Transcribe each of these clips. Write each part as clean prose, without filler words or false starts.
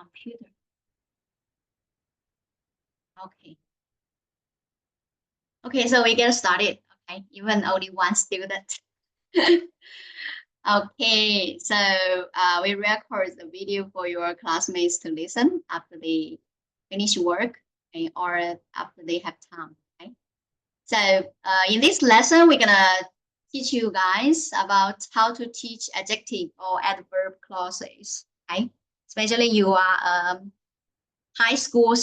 computer. Okay. Okay, so we get started. Okay, even only one student. Okay, so we record the video for your classmates to listen after they finish work, okay, or after they have time. Okay. So in this lesson, we're gonna teach you guys about how to teach adjective or adverb clauses. Okay, especially you are a high school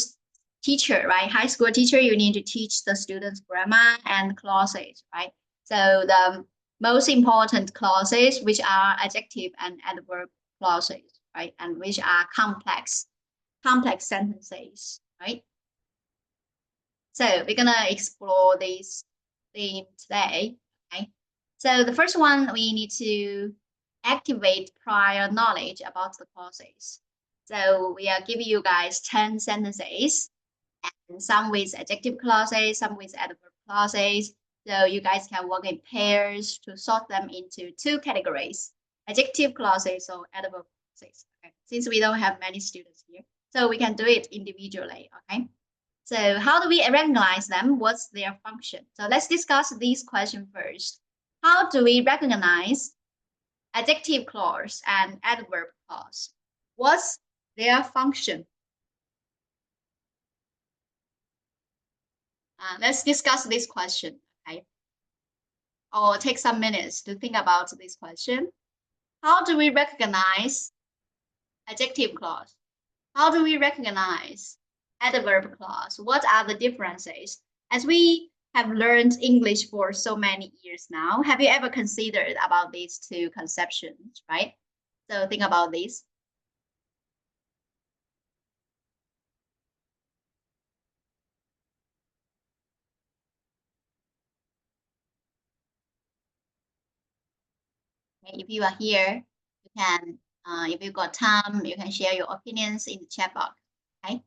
teacher, right? High school teacher, you need to teach the students grammar and clauses, right? So the most important clauses, which are adjective and adverb clauses, right? And which are complex sentences, right? So we're gonna explore this theme today, okay? So the first one, we need to activate prior knowledge about the clauses. So we are giving you guys 10 sentences, and some with adjective clauses, some with adverb clauses. So you guys can work in pairs to sort them into two categories, adjective clauses or adverb clauses. Okay. Since we don't have many students here, so we can do it individually, okay? So how do we recognize them? What's their function? So let's discuss this question first. How do we recognize adjective clause and adverb clause? What's their function? Let's discuss this question, okay? Or take some minutes to think about this question. How do we recognize adjective clause? How do we recognize adverb clause? What are the differences? As we have learned English for so many years now, have you ever considered about these two conceptions, right? So think about this. Okay, if you are here, you can, if you got time, you can share your opinions in the chat box, okay?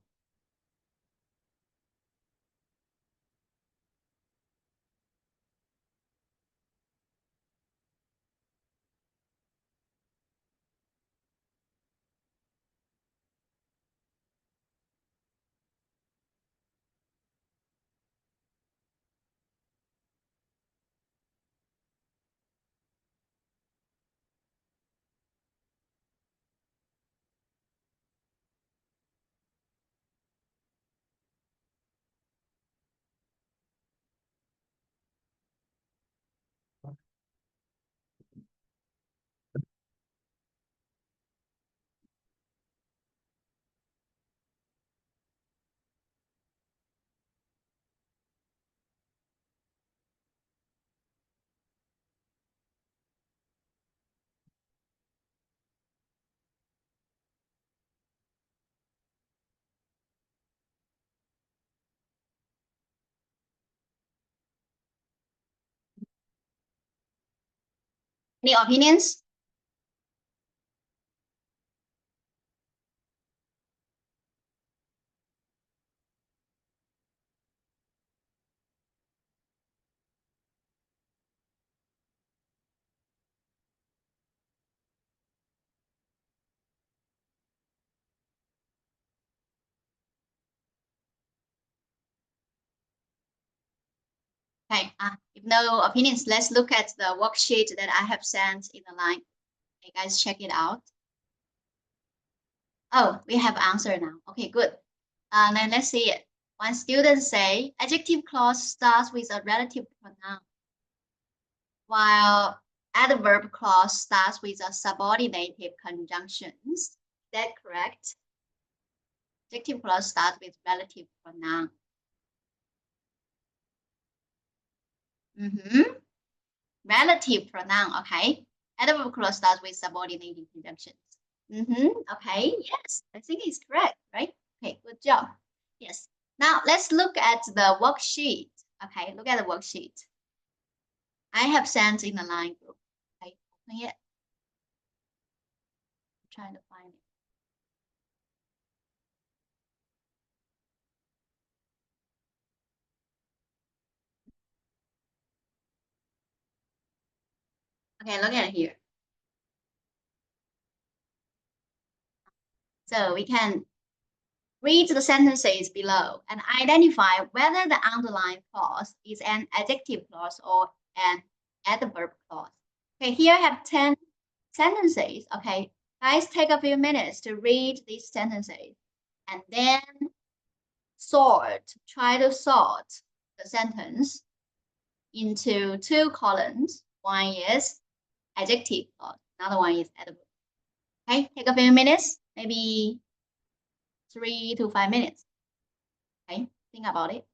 Any opinions? Okay, if no opinions, let's look at the worksheet that I have sent in the line. Okay, guys, check it out. Oh, we have answer now. Okay, good. Then let's see it. One student say, adjective clause starts with a relative pronoun, while adverb clause starts with a subordinated conjunctions. Is that correct? Adjective clause starts with relative pronoun. Relative pronoun, okay. Adverb clause starts with subordinated conjunctions. Okay, yes, I think it's correct, right? Okay, good job. Yes. Now let's look at the worksheet. Okay, look at the worksheet. I have sent in the line group. Okay, open it. I'm trying to find it. Okay, look at it here. So we can read the sentences below and identify whether the underlined clause is an adjective clause or an adverb clause. Okay, here I have 10 sentences. Okay, guys, take a few minutes to read these sentences and then try to sort the sentence into 2 columns. One is adjective clause, another one is adverb. Okay, take a few minutes, maybe 3 to 5 minutes. Okay, think about it.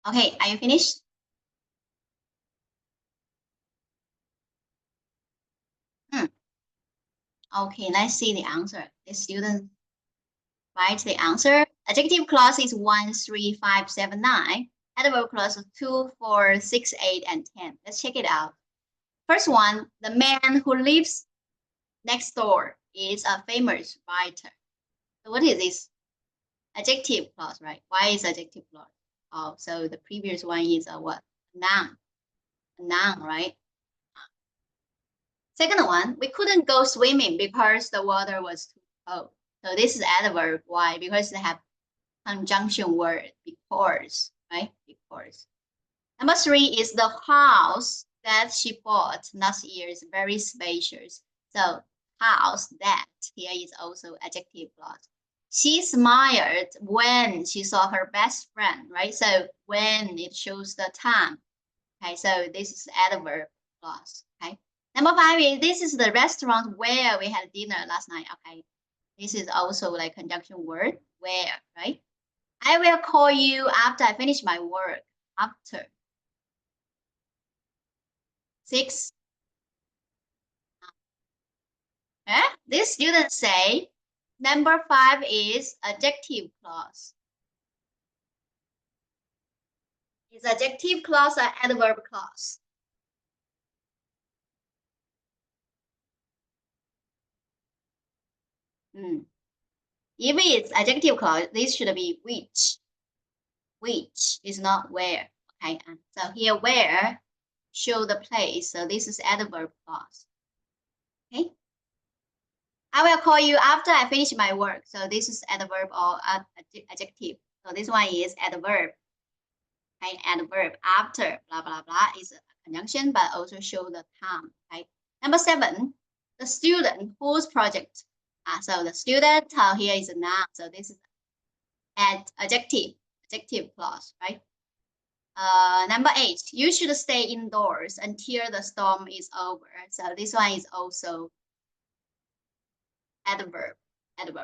Okay, are you finished? Okay, let's see the answer. The student write the answer. Adjective clause is 1, 3, 5, 7, 9. Adverb clause is 2, 4, 6, 8, and 10. Let's check it out. First one, the man who lives next door is a famous writer. So what is this? Adjective clause, right? Why is adjective clause? Oh, so the previous one is a what? Noun. A noun, right? Second one, we couldn't go swimming because the water was too cold. So this is adverb. Why? Because they have conjunction word, because, right? Because. Number 3 is the house that she bought last year is very spacious. So house that here is also adjective clause. She smiled when she saw her best friend, right? So when it shows the time. Okay, so this is adverb clause. Okay. Number 5 is this is the restaurant where we had dinner last night. Okay. This is also like conjunction word where, right? I will call you after I finish my work. After. 6. This student say number 5 is adjective clause. Is adjective clause or adverb clause? If it's adjective clause, this should be which. Which is not where. Okay, so here where show the place. So this is adverb clause. Okay. I will call you after I finish my work. So this is adverb or adjective. So this one is adverb. Okay, adverb after blah blah blah is a conjunction, but also show the time. Okay. Number 7, the student whose project. So the student here is a noun. So this is adjective clause, right? Number 8, you should stay indoors until the storm is over. So this one is also adverb until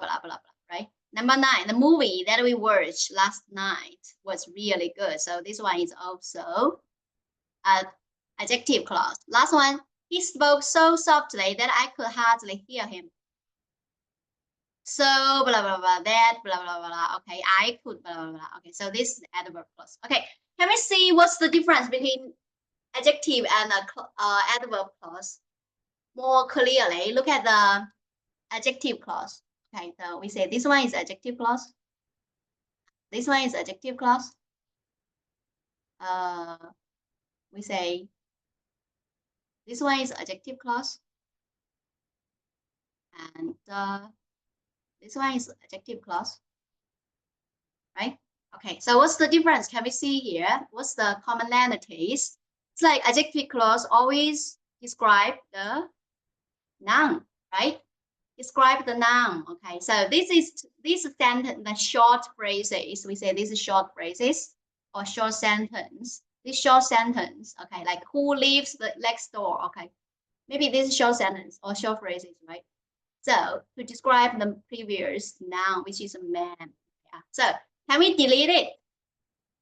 blah blah blah, right? Number 9, the movie that we watched last night was really good. So this one is also an adjective clause. Last one, he spoke so softly that I could hardly hear him. So blah blah blah that blah blah blah. Okay, I could blah blah blah. Okay, so this is the adverb clause. Okay, can we see what's the difference between adjective and adverb clause more clearly? Look at the adjective clause. Okay, so we say this one is adjective clause. This one is adjective clause. We say this one is adjective clause, and this one is adjective clause, right? Okay, so what's the difference? Can we see here? What's the commonalities? It's like adjective clause always describe the noun, right? Describe the noun. Okay, so this sentence, the short phrases. We say this is short phrases or short sentence. This short sentence, okay, like who lives the next door? Okay, maybe this is short sentence or short phrases, right? So to describe the previous noun, which is a man. Yeah. So can we delete it?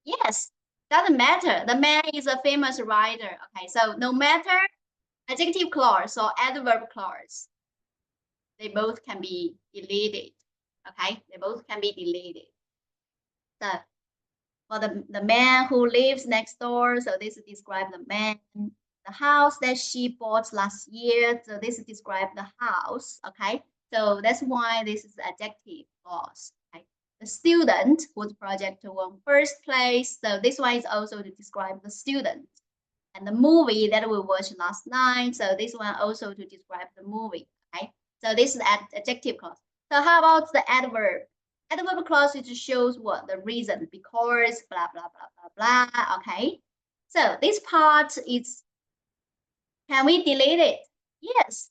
Yes, doesn't matter. The man is a famous writer. Okay, so no matter adjective clause or adverb clause, they both can be deleted. Okay, they both can be deleted. So for the man who lives next door, so this describes the man. The house that she bought last year, so this describes the house. Okay, so that's why this is adjective clause. Okay, the student whose project won first place, so this one is also to describe the student. And the movie that we watched last night, so this one also to describe the movie. Okay, so this is adjective clause. So how about the adverb? Adverb clause it just shows what the reason, because blah blah blah blah blah. Okay, so this part is, can we delete it? Yes,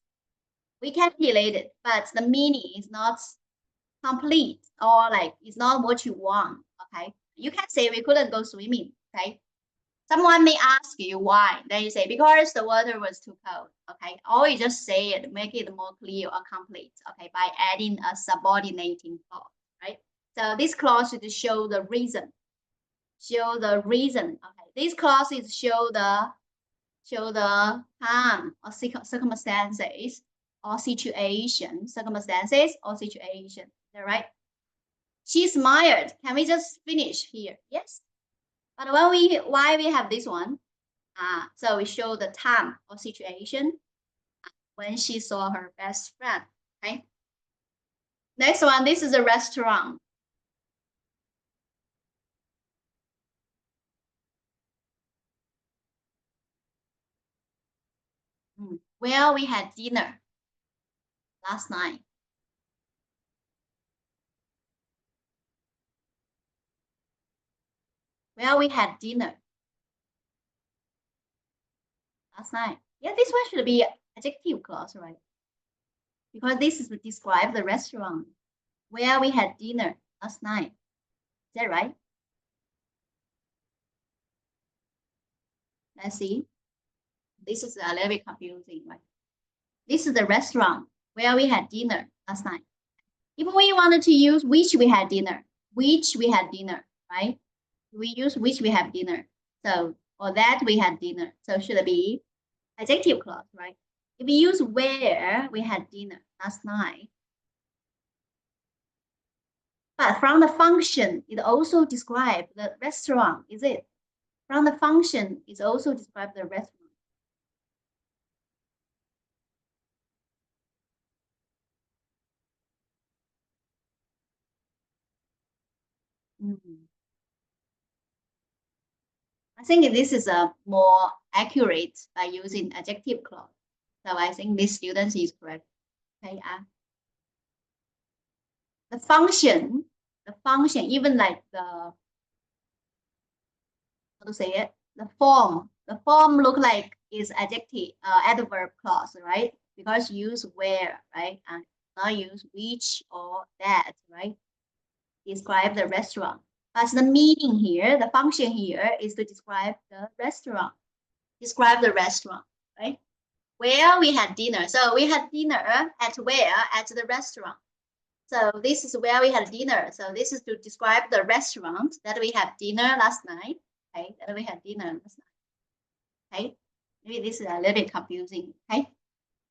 we can delete it, but the meaning is not complete or like it's not what you want. Okay, you can say we couldn't go swimming. Okay, someone may ask you why. Then you say, because the water was too cold. Okay. Or you just say it, make it more clear or complete. Okay. By adding a subordinating clause. Right. So this clause should show the reason. Show the reason. Okay. These clauses show the time or circumstances or situation. Circumstances or situation. Is that right? She smiled. Can we just finish here? Yes. But why we have this one? So we show the time or situation when she saw her best friend. Okay. Next one, this is a restaurant. Well, we had dinner last night. Where we had dinner last night. Yeah, this one should be adjective clause, right? Because this is to describe the restaurant where we had dinner last night. Is that right? Let's see. This is a little bit confusing, right? This is the restaurant where we had dinner last night. If we wanted to use which we had dinner, right? We use which we have dinner. So, or that we had dinner. So should it be adjective clause, right? If we use where we had dinner last night, but from the function, it also describes the restaurant, is it? From the function, it also describes the restaurant. Mm. I think this is a more accurate by using adjective clause. So I think this student is correct. Okay, the function, even like the how to say it, the form look like is adjective, adverb clause, right? Because use where, right, and not use which or that, right? Describe the restaurant. But the meaning here, the function here is to describe the restaurant. Describe the restaurant, right? Where we had dinner. So we had dinner at where? At the restaurant. So this is where we had dinner. So this is to describe the restaurant that we had dinner last night. Okay, that we had dinner last night. Okay, maybe this is a little bit confusing. Okay,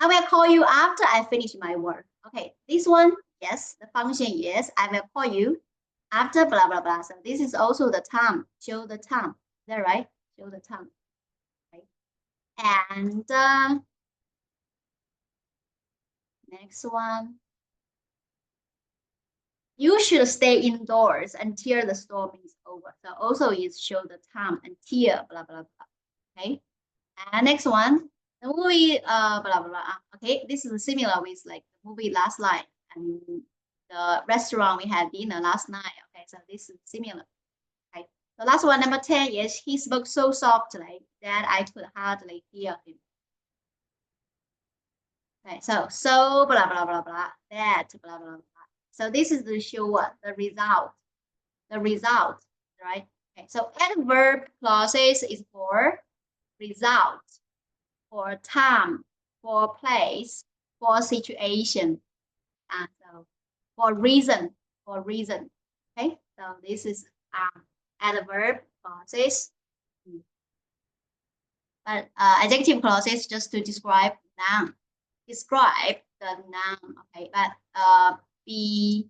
I will call you after I finish my work. Okay, this one, yes, the function is I will call you after blah blah blah. So this is also the time. Show the time. Is that right? Show the time. Okay, and next one. You should stay indoors until the storm is over. So also is show the time until blah blah blah. Okay. And next one, the movie blah blah blah. Okay, this is similar with like the movie Last Night and the restaurant we had dinner last night. Okay, so this is similar. Okay. The last one, number 10, is he spoke so softly that I could hardly hear him. Okay, so blah blah blah blah that blah blah blah. So this is to show what the result, right? Okay, so adverb clauses is for result, for time, for place, for situation, and so for reason, Okay, so this is adverb clauses. But adjective clauses just to describe noun, describe the noun. Okay, but be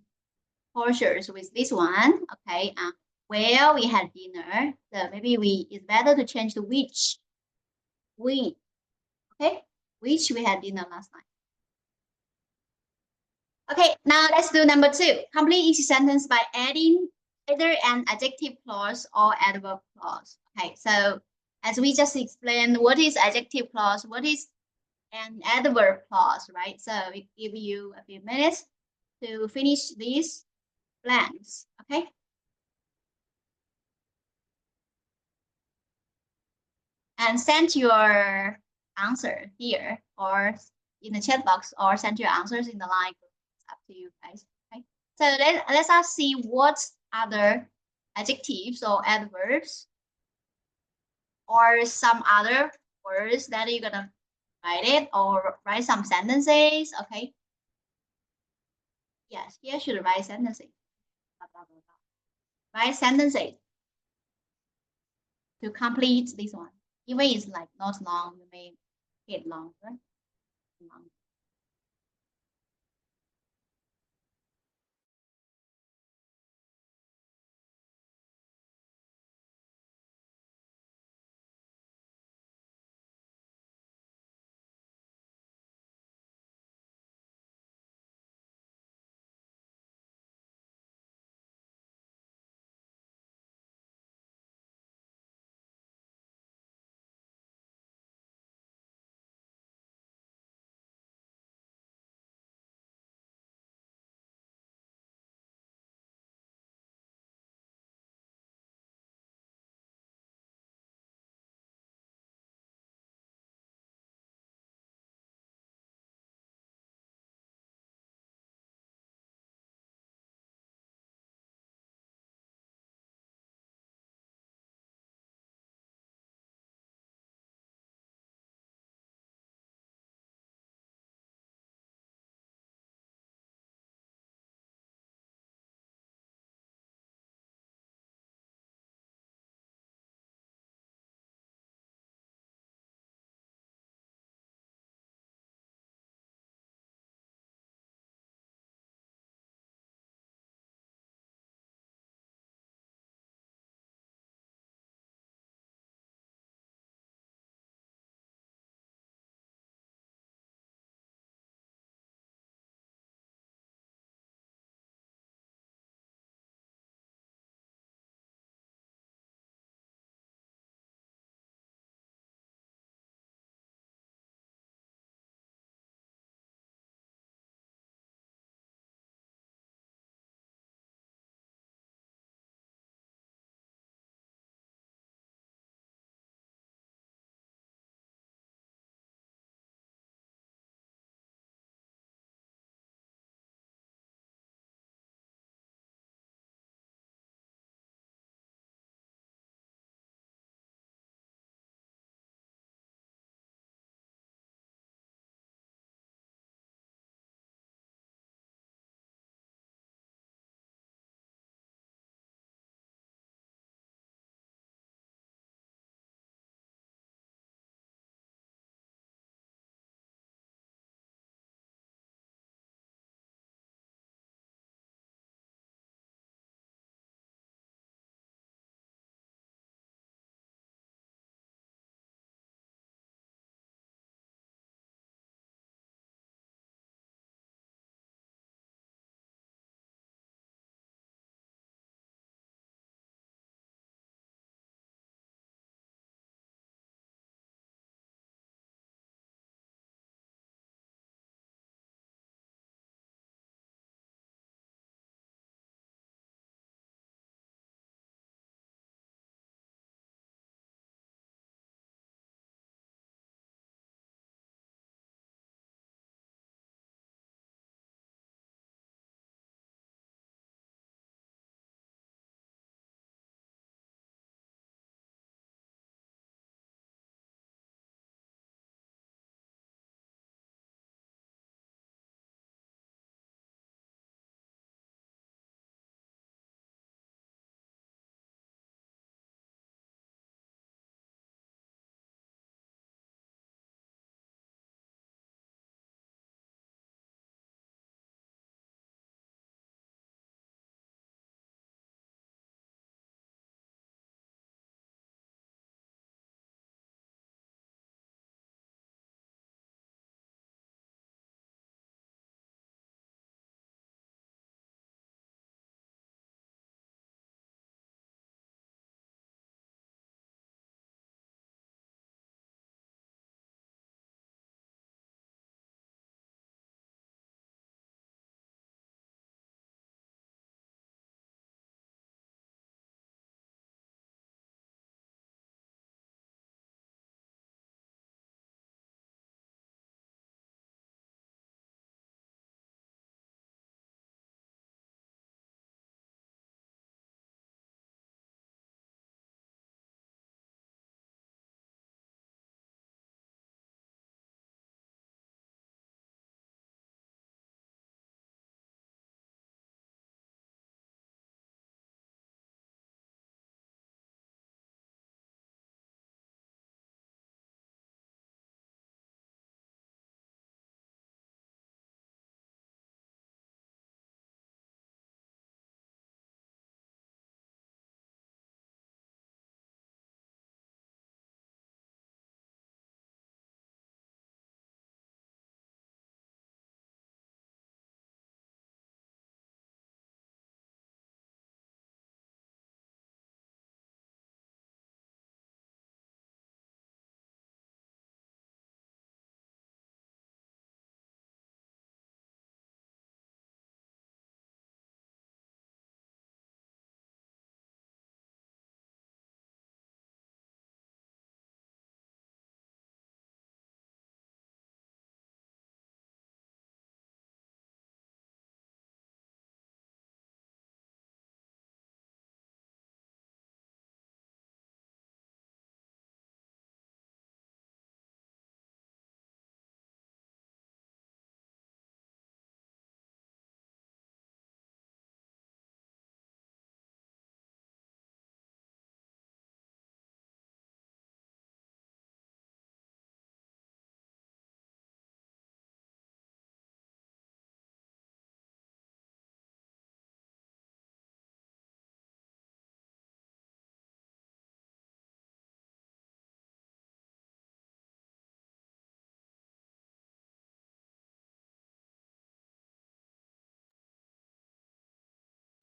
cautious with this one. Okay, where we had dinner. So maybe it's better to change to which. We, okay, which we had dinner last night. Okay, now let's do number 2. Complete each sentence by adding either an adjective clause or adverb clause. Okay, so as we just explained, what is adjective clause? What is an adverb clause, right? So we give you a few minutes to finish these blanks. Okay. And send your answer here or in the chat box or send your answers in the line. It's up to you guys. Okay. So let's us see what other adjectives or adverbs or some other words that you're gonna write it or write some sentences. Okay. Yes, here should write sentences. Blah, blah, blah, blah. Write sentences to complete this one. Even it's like not long, you may get longer.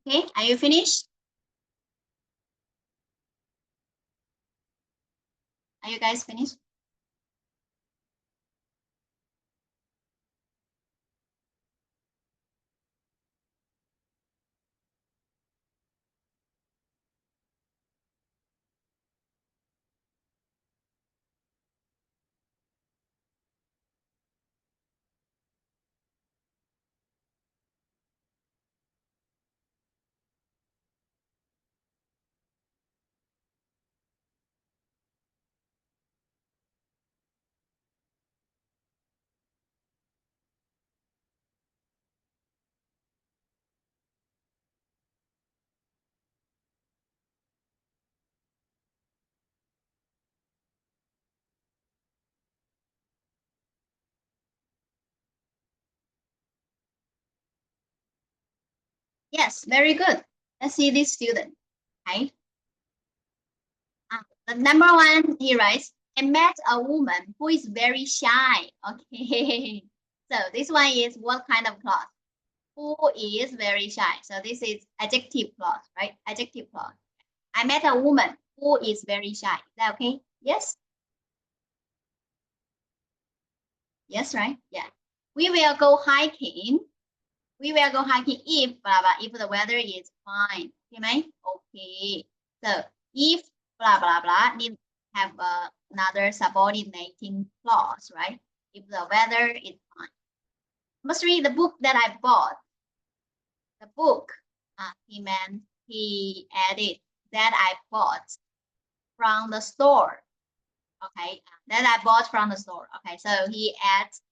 Okay, are you finished? Are you guys finished? Yes, very good. Let's see this student. Okay. The number one, he writes, I met a woman who is very shy. Okay. So this one is what kind of clause? Who is very shy. So this is adjective clause, right? Adjective clause. I met a woman who is very shy. Is that okay? Yes? Yes, right? Yeah. We will go hiking. We will go hiking if blah blah if the weather is fine. Okay,ไหม? Okay. So if blah blah blah need have another subordinating clause, right? If the weather is fine. Must read the book that I bought. The book. He added that I bought from the store. Okay, that I bought from the store. Okay, so he adds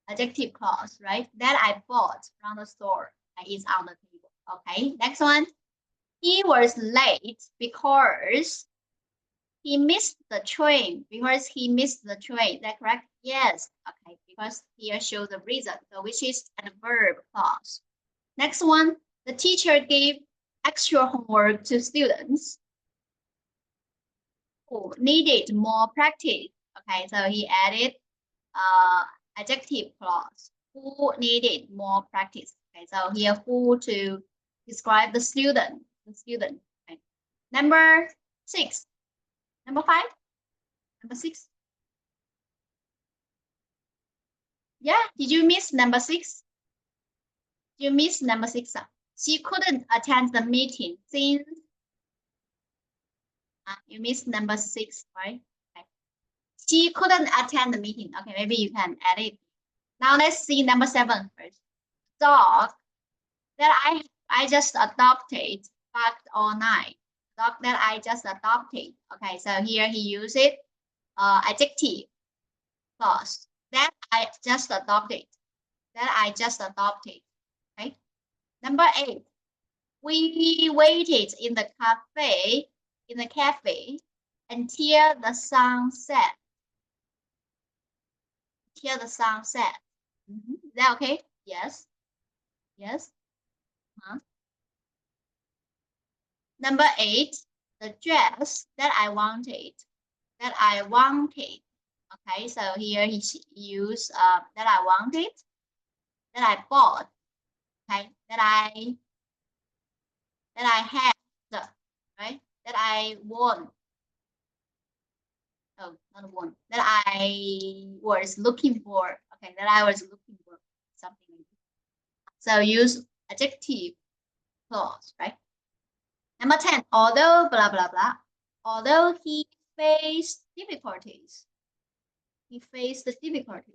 adjective clause, right? That I bought from the store is on the table. Okay, next one. He was late because he missed the train. Because he missed the train. Is that correct? Yes. Okay, because here shows the reason. So which is adverb clause. Next one. The teacher gave extra homework to students who needed more practice. Okay, so he added adjective clause. Who needed more practice. Okay, so here who to describe the student. The student. Okay. Number 6. Number 5. Number 6. Yeah, did you miss number 6? Did you miss number 6? She couldn't attend the meeting since you missed number 6, right? Okay. She couldn't attend the meeting. Okay, maybe you can add it. Now let's see number 7 first. Dog that I just adopted barked all night. Dog that I just adopted. Okay, so here he used it adjective clause. That I just adopted. That I just adopted. Okay. Number 8. We waited in the cafe until the sun set. Until the sun set. Is that okay? Yes. Yes. Number 8. The dress that I wanted. That I wanted. Okay, so here he used that I wanted. That I bought. Okay, that I had, right? That I won. Oh, not won. That I was looking for. Okay, that I was looking for something like that. So use adjective clause, right? Number 10. Although blah blah blah. Although he faced difficulties. He faced the difficulty.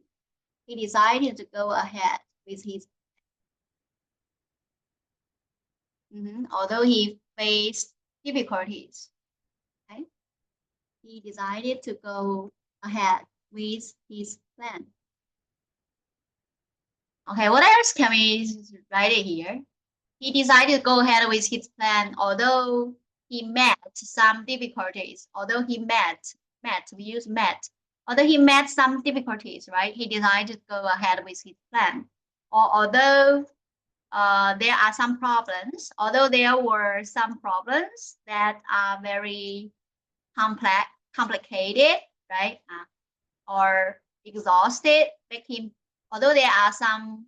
He decided to go ahead with his. Although he faced difficulties, okay? He decided to go ahead with his plan. Okay, what else can we write it here? He decided to go ahead with his plan, although he met some difficulties. Although he we use met. Although he met some difficulties, right? He decided to go ahead with his plan. Or although there are some problems, although there were some problems that are very complicated, right? Or exhausted, make him, although there are some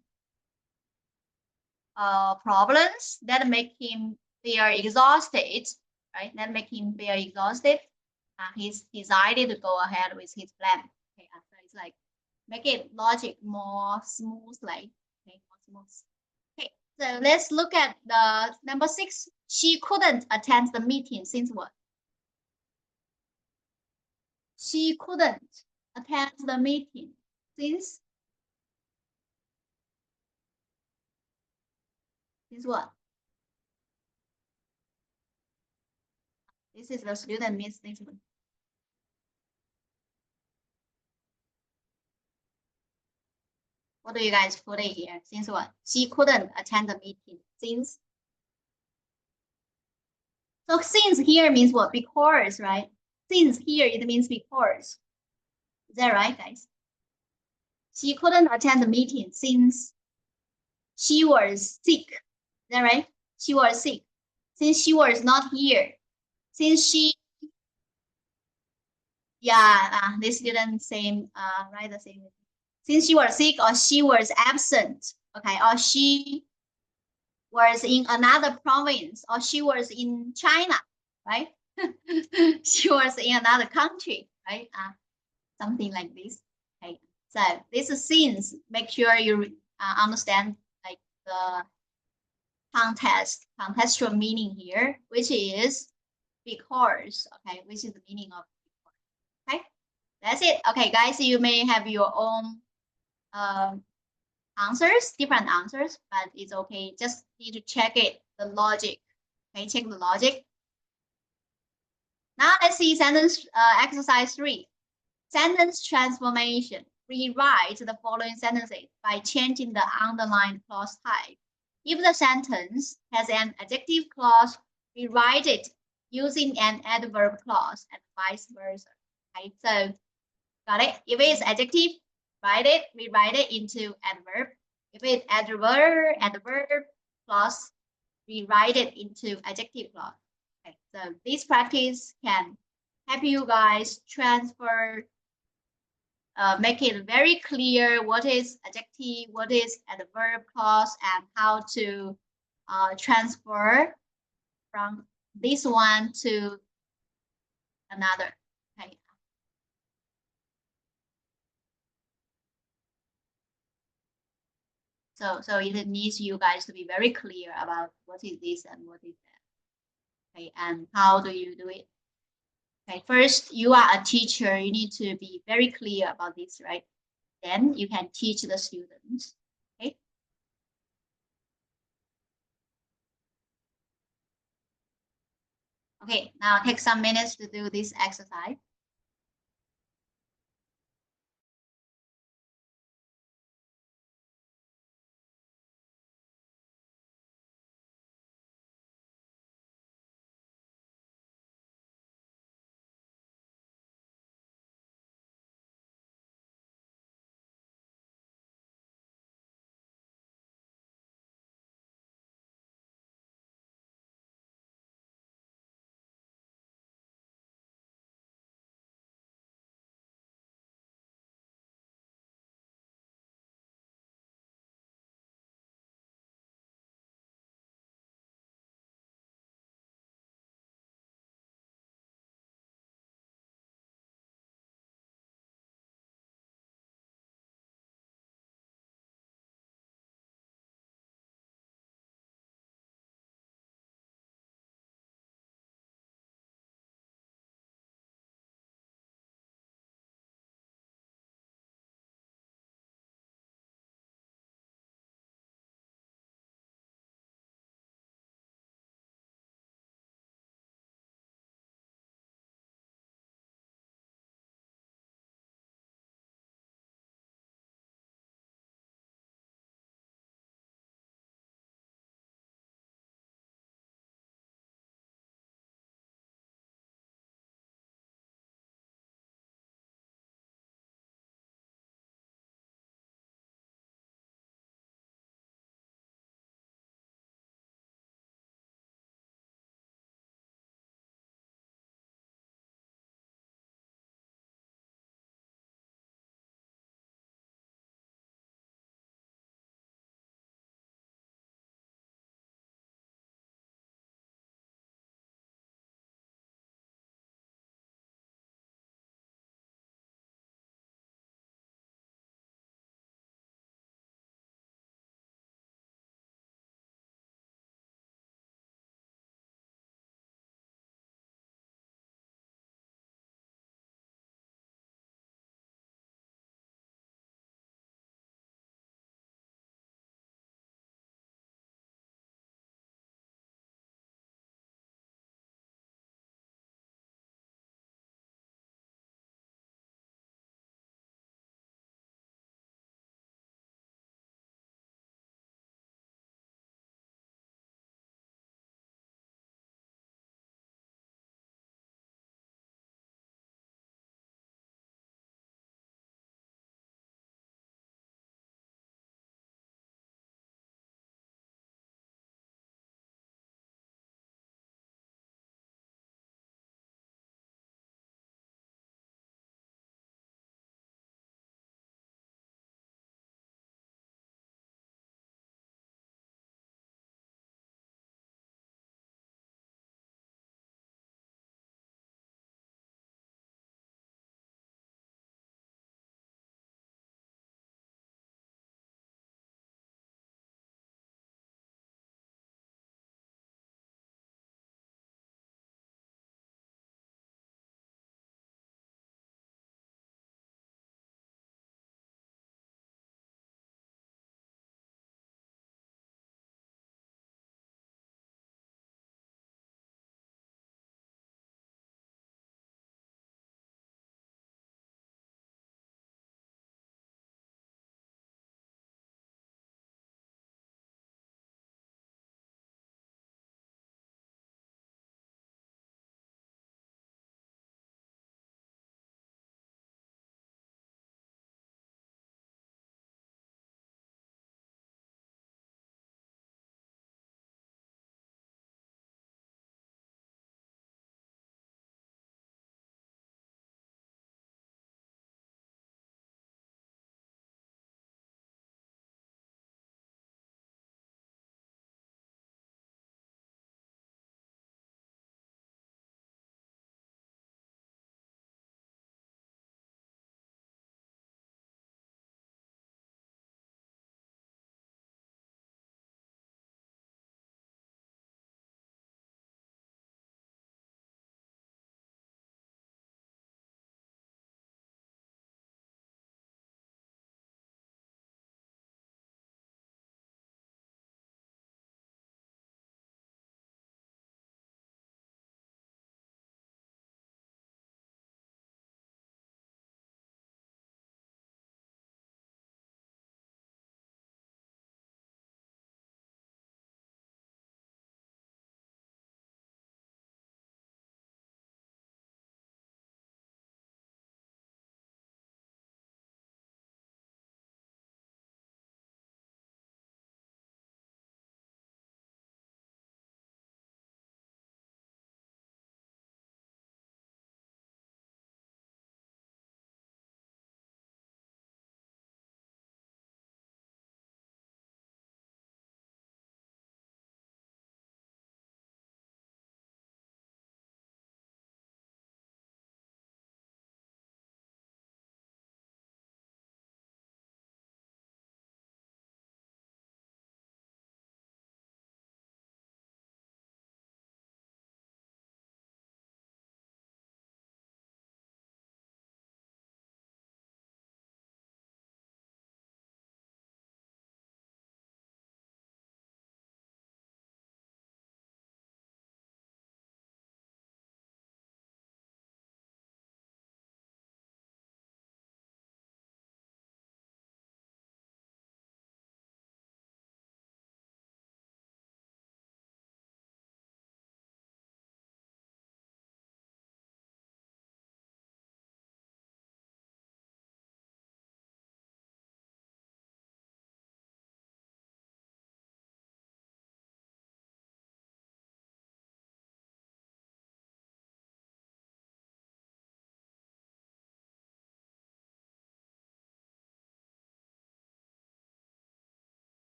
problems that make him feel exhausted, right? That make him feel exhausted. He's decided to go ahead with his plan. Okay, so it's like make it logic more smoothly. Okay, more smooth. Okay, so let's look at the number 6. She couldn't attend the meeting since what? She couldn't attend the meeting since what? This is the student misstatement. What do you guys put it here? Since what? She couldn't attend the meeting since. So since here means what? Because, right? Since here it means because. Is that right, guys? She couldn't attend the meeting since she was sick. Is that right? She was sick. Since she was not here. Since she, yeah, this didn't same, write the same. Since she was sick or she was absent, okay, or she was in another province or she was in China, right? She was in another country, right? Something like this. Okay. So this is since. Make sure you understand like the contextual meaning here, which is because. Okay, which is the meaning of because. Okay, that's it. Okay, guys, you may have your own answers, different answers, but it's okay. Just need to check it, the logic. Okay, check the logic. Now let's see sentence exercise 3. Sentence transformation. Rewrite the following sentences by changing the underlined clause type. If the sentence has an adjective clause, rewrite it using an adverb clause and vice versa. Okay, so got it? If it's adjective, rewrite it into adverb. If it's adverb clause, rewrite it into adjective clause. Okay, so this practice can help you guys transfer, make it very clear what is adjective, what is adverb clause, and how to transfer from this one to another. Okay. So it needs you guys to be very clear about what is this and what is that. Okay, and how do you do it? Okay, first you are a teacher, you need to be very clear about this, right? Then you can teach the students. Okay. Okay, now take some minutes to do this exercise.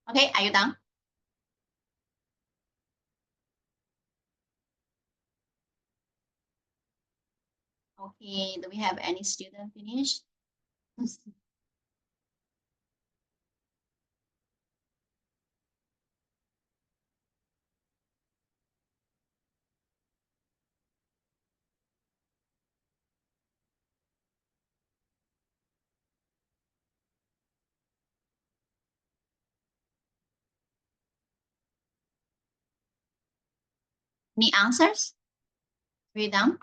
Okay, are you done? Okay, do we have any student finished? 你 answers? We done?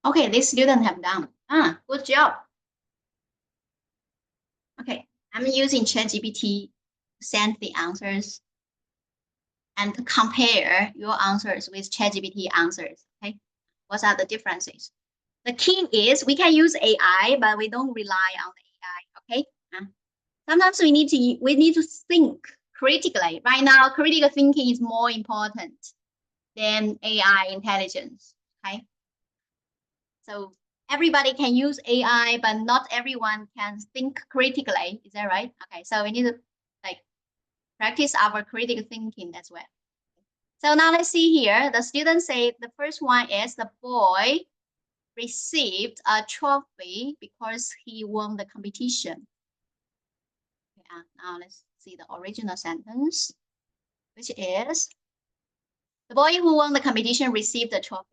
Okay, this student have done. Good job. Okay, I'm using ChatGPT to send the answers and to compare your answers with ChatGPT answers. Okay, what are the differences? The key is we can use AI, but we don't rely on the AI. Okay, sometimes we need to think critically. Right now, critical thinking is more important than AI intelligence. Okay, so everybody can use AI, but not everyone can think critically. Is that right? Okay, so we need to like practice our critical thinking as well. So now let's see here. The student said the first one is the boy received a trophy because he won the competition. Okay, now let's see the original sentence, which is the boy who won the competition received the trophy.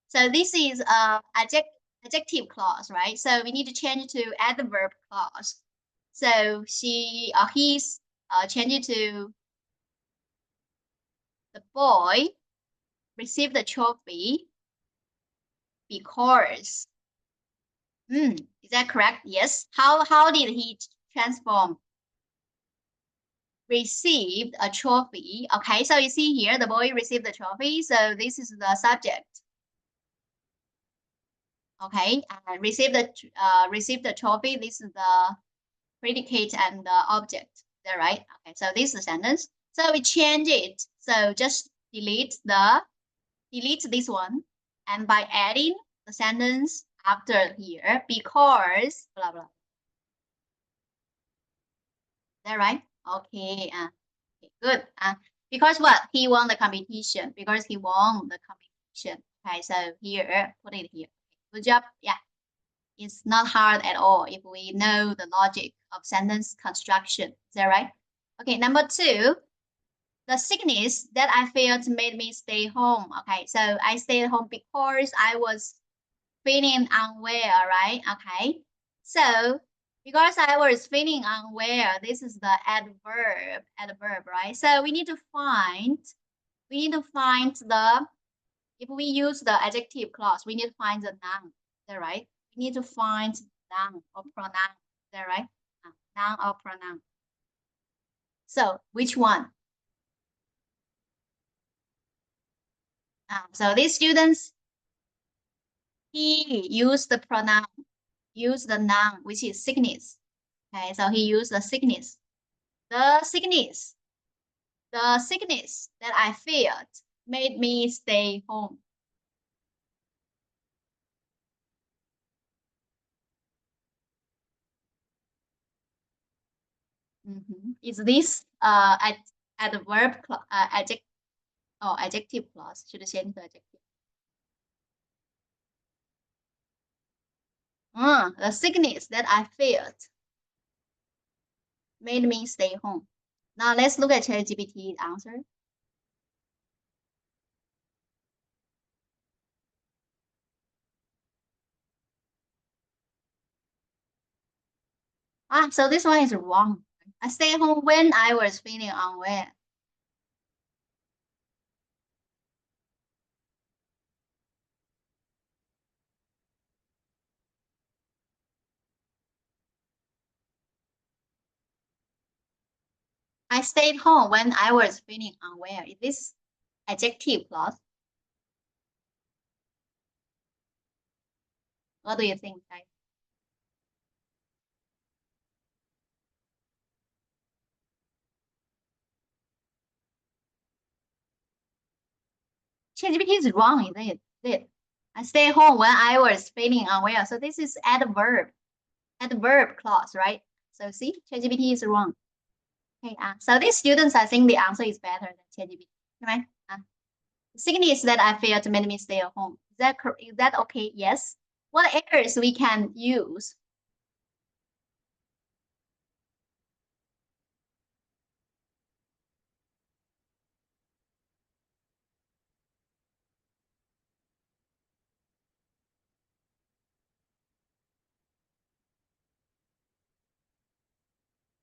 So this is a adjective clause, right? So we need to change to adverb clause. So he's change it to the boy received the trophy because. Is that correct? Yes. How did he transform? Received a trophy. Okay, so you see here, the boy received the trophy. So this is the subject. Okay, and received the trophy. This is the predicate and the object. Is that right? Okay, so this is the sentence. So we change it. So just delete this one, and by adding the sentence after here, because blah blah. Is that right? Okay, okay, good. Because what? He won the competition. Because he won the competition. Okay, so here, put it here. Good job. Yeah, it's not hard at all if we know the logic of sentence construction. Is that right? Okay, number two, the sickness that I felt made me stay home. Okay, so I stayed home because I was feeling unwell, right? Okay, so because I was feeling unwell, this is the adverb, right? So we need to find the, if we use the adjective clause, we need to find the noun. Is that right? We need to find noun or pronoun. Is that right? Noun or pronoun. So which one? So these students, he used the pronoun, used the noun, which is sickness. Okay, so he used the sickness. The sickness that I felt made me stay home. Is this adverb adjective clause? Should I change the adjective? The sickness that I felt made me stay home. Now let's look at ChatGPT answer. So this one is wrong. I stayed home when I was feeling unwell. I stayed home when I was feeling unwell. Is this adjective clause? What do you think, guys? ChatGPT is wrong, isn't it? I stayed home when I was feeling unwell. So this is adverb clause, right? So see, ChatGPT is wrong. Okay, so these students, I think the answer is better than ChatGPT, right? The second is that I failed made me stay at home. Is that okay? Yes. What else we can use?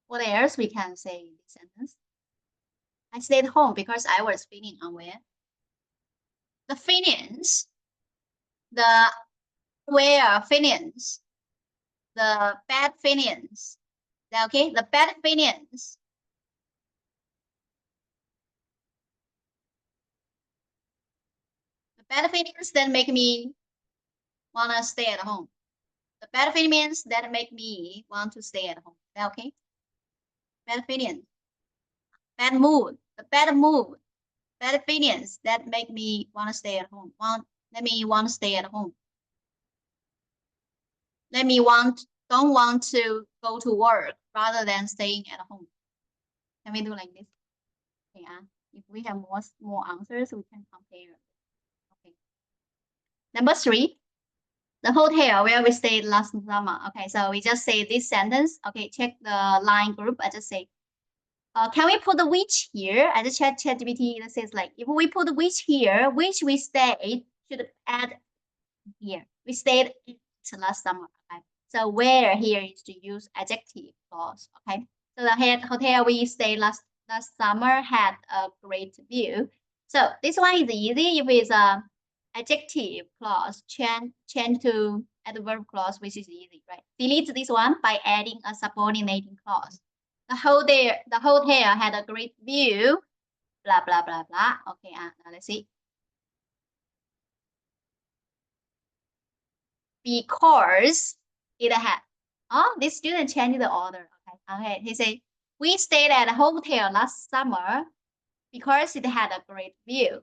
What else we can say in this sentence? I stayed home because I was feeling unwell. The feelings, the aware feelings, the bad feelings. Okay, the bad feelings. The bad feelings that make me wanna stay at home. The bad feelings that make me want to stay at home. Okay? Bad feelings. Bad mood. The bad mood. Bad feelings that make me want to stay at home. Let me want to stay at home. Don't want to go to work rather than staying at home. Can we do like this? Okay, if we have more answers, we can compare. Okay. Number 3, the hotel where we stayed last summer. Okay, so we just say this sentence. Okay, check the line group. I just say, can we put the which here? I just check ChatGPT. It says like, if we put which here, which we stayed should add here. We stayed last summer. Okay, so where here is to use adjective clause. Okay, so the hotel we stayed last summer had a great view. So this one is easy. If it's a adjective clause, change to adverb clause, which is easy, right? Delete this one by adding a subordinating clause. The hotel had a great view. Blah blah blah blah. Okay, now let's see. Because it had. Oh, this student changed the order. Okay. He said we stayed at a hotel last summer because it had a great view.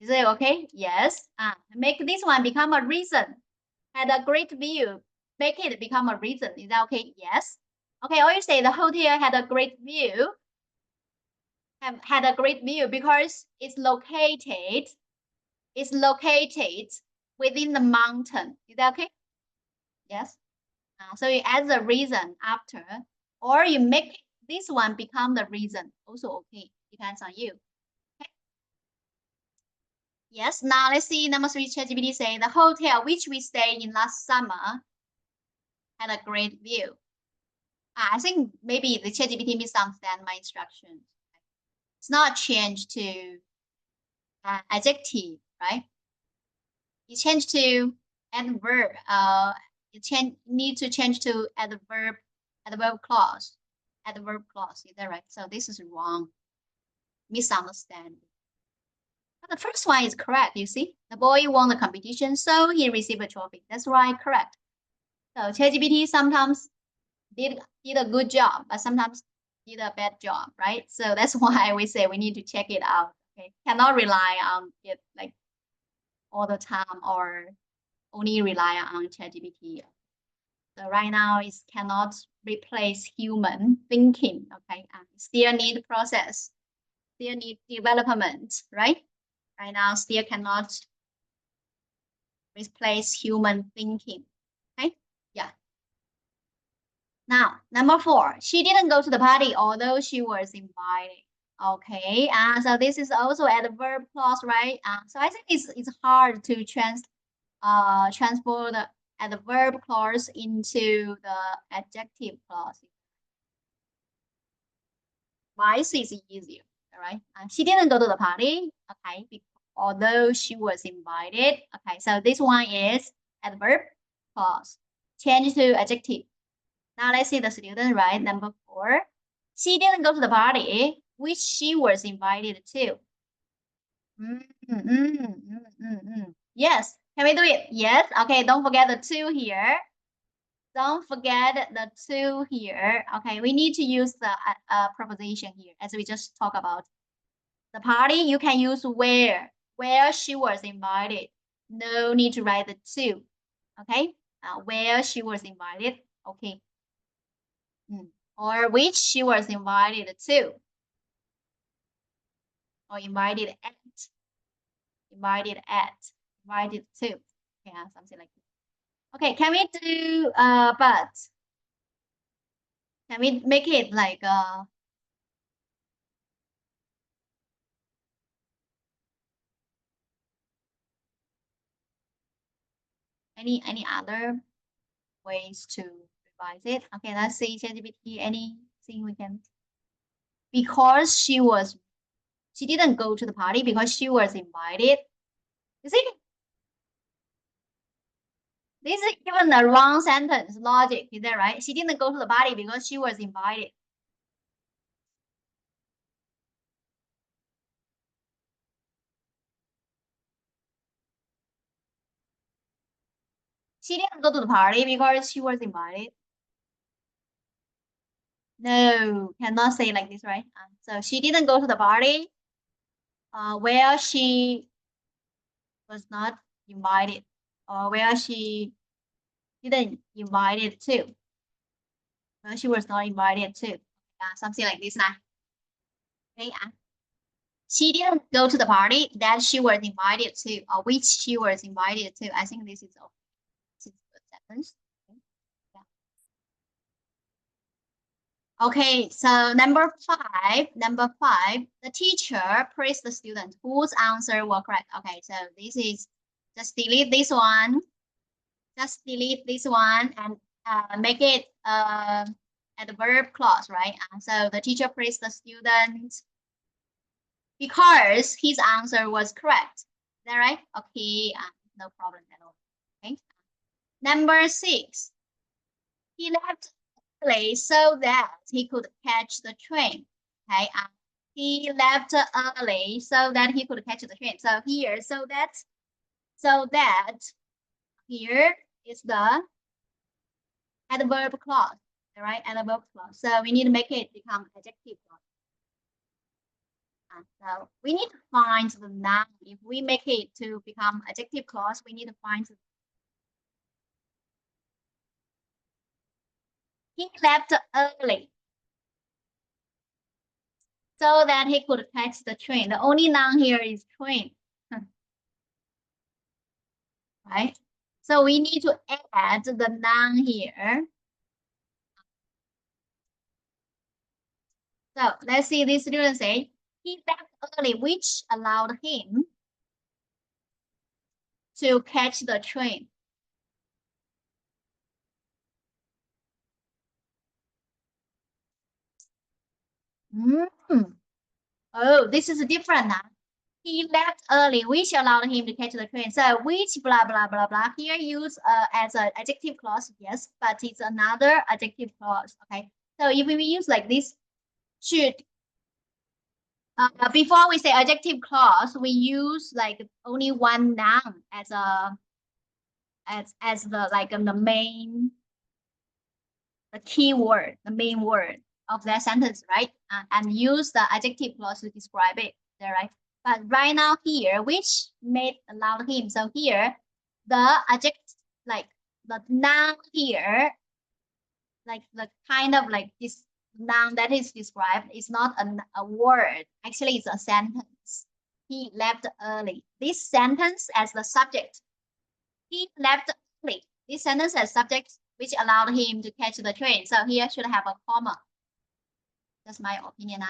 Is it okay? Yes. Make this one become a reason. Had a great view. Make it become a reason. Is that okay? Yes. Okay. Or you say the hotel had a great view. Had a great view because it's located within the mountain. Is that okay? Yes. So you add the reason after, or you make this one become the reason. Also okay. Depends on you. Okay. Yes. Now let's see number 3. ChatGPT say the hotel which we stayed in last summer had a great view. I think maybe the ChatGPT misunderstand my instructions. It's not changed to adjective, right? You change to adverb. Need to change to adverb clause. Adverb clause. Is that right? So this is wrong. Misunderstanding. But the first one is correct. You see, the boy won the competition, so he received a trophy. That's right. Correct. So ChatGPT sometimes did a good job, but sometimes did a bad job, right? So that's why we say we need to check it out. Okay, cannot rely on it like all the time or only rely on ChatGPT. So right now it cannot replace human thinking. Okay, still need process, still need development, right? Right now still cannot replace human thinking. Okay, yeah. Now, number 4, she didn't go to the party although she was invited. Okay, so this is also adverb clause, right? So I think it's hard to transfer the adverb clause into the adjective clause. Vice is easier, all right? She didn't go to the party, okay, although she was invited. Okay, so this one is adverb clause. Change to adjective. Now let's see the student, right? Number 4. She didn't go to the party, which she was invited to. Yes. Can we do it? Yes. Okay, don't forget the to here. Don't forget the to here. Okay, we need to use the preposition here, as we just talked about. The party, you can use where she was invited. No need to write the to. Okay, where she was invited. Okay. Or which she was invited to. Or invited at. Invited at. Invited to. Yeah, something like that. Okay, can we do but? Can we make it like any other ways to revise it? Okay, let's see ChatGPT, anything we can. Because she didn't go to the party because she was invited. You see, this is even a wrong sentence logic, is that right? She didn't go to the party because she was invited. She didn't go to the party because she was invited. No, cannot say like this, right? So she didn't go to the party where she was not invited, or where she didn't invited to. Where she was not invited to. Something like this now. Okay. She didn't go to the party that she was invited to, or which she was invited to. I think this is a good sentence. Okay, so number 5, the teacher praised the student whose answer were correct. Okay, so this is just delete this one. Just delete this one and make it adverb clause, right? So the teacher praised the student because his answer was correct. Is that right? Okay, no problem at all. Okay. Number 6, he left early so that he could catch the train. Okay, he left early so that he could catch the train. So here, so that here is the adverb clause, all right? Adverb clause. So we need to make it become adjective clause. So we need to find the noun. If we make it to become adjective clause, we need to find the... He left early so that he could catch the train. The only noun here is train, right? So we need to add the noun here. So let's see, this student say, he left early, which allowed him to catch the train. Oh, this is different now. He left early, which allowed him to catch the train. So which blah blah blah blah here used as an adjective clause, yes, but it's another adjective clause. Okay. So if we use like this, should before we say adjective clause, we use like only one noun as a as the like the main the key word, the main word of that sentence, right? And use the adjective clause to describe it, right? But right now here, which made allowed him. So here, the adjective, like the noun here, like the kind of like this noun that is described is not a word. Actually, it's a sentence. He left early. This sentence as the subject. He left early. This sentence as subject which allowed him to catch the train. So here should have a comma. That's my opinion.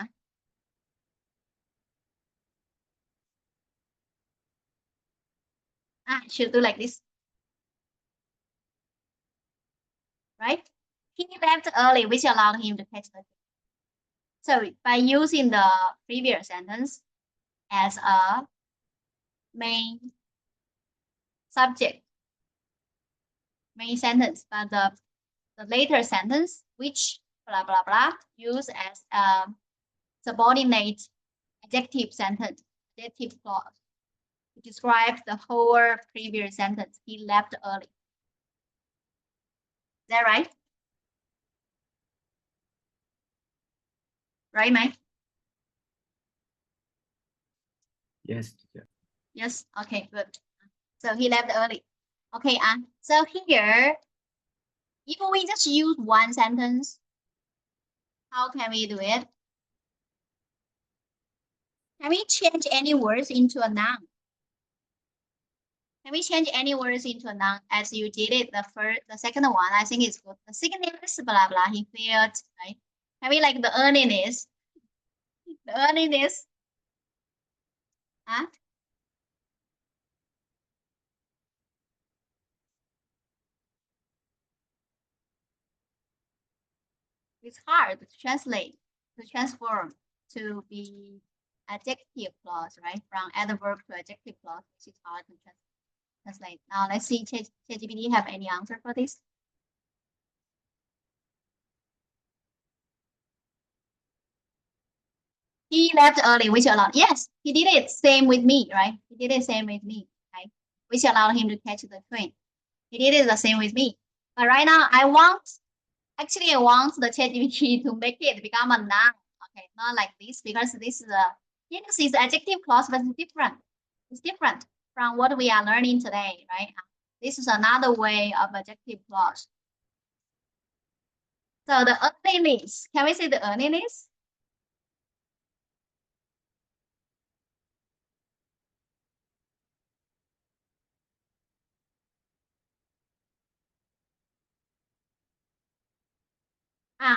Should do like this. Right? He left early, which allowed him to catch the train. So by using the previous sentence as a main subject, main sentence, but the later sentence, which blah blah blah, used as a subordinate adjective sentence, adjective clause, to describe the whole previous sentence. He left early. Is that right? Right, Mike? Yes, teacher. Yes. Okay, good. So he left early. Okay, so here, if we just use one sentence, how can we do it? Can we change any words into a noun? Can we change any words into a noun as you did it the second one? I think it's good. The second is blah blah. He failed, right? Can we like the earniness? The earniness. Huh? It's hard to translate, to transform to be adjective clause, right? From adverb to adjective clause, which is hard to translate. Now let's see, ChatGPT have any answer for this? He left early, which allowed, yes, he did it same with me, right? He did it same with me, right? Which allowed him to catch the train. He did it the same with me. But right now, I want the ChatGPT to make it become a noun. Okay, not like this, because this is a, yes, it's adjective clause, but it's different. It's different from what we are learning today, right? This is another way of adjective clause. So the earniness, can we say the earniness?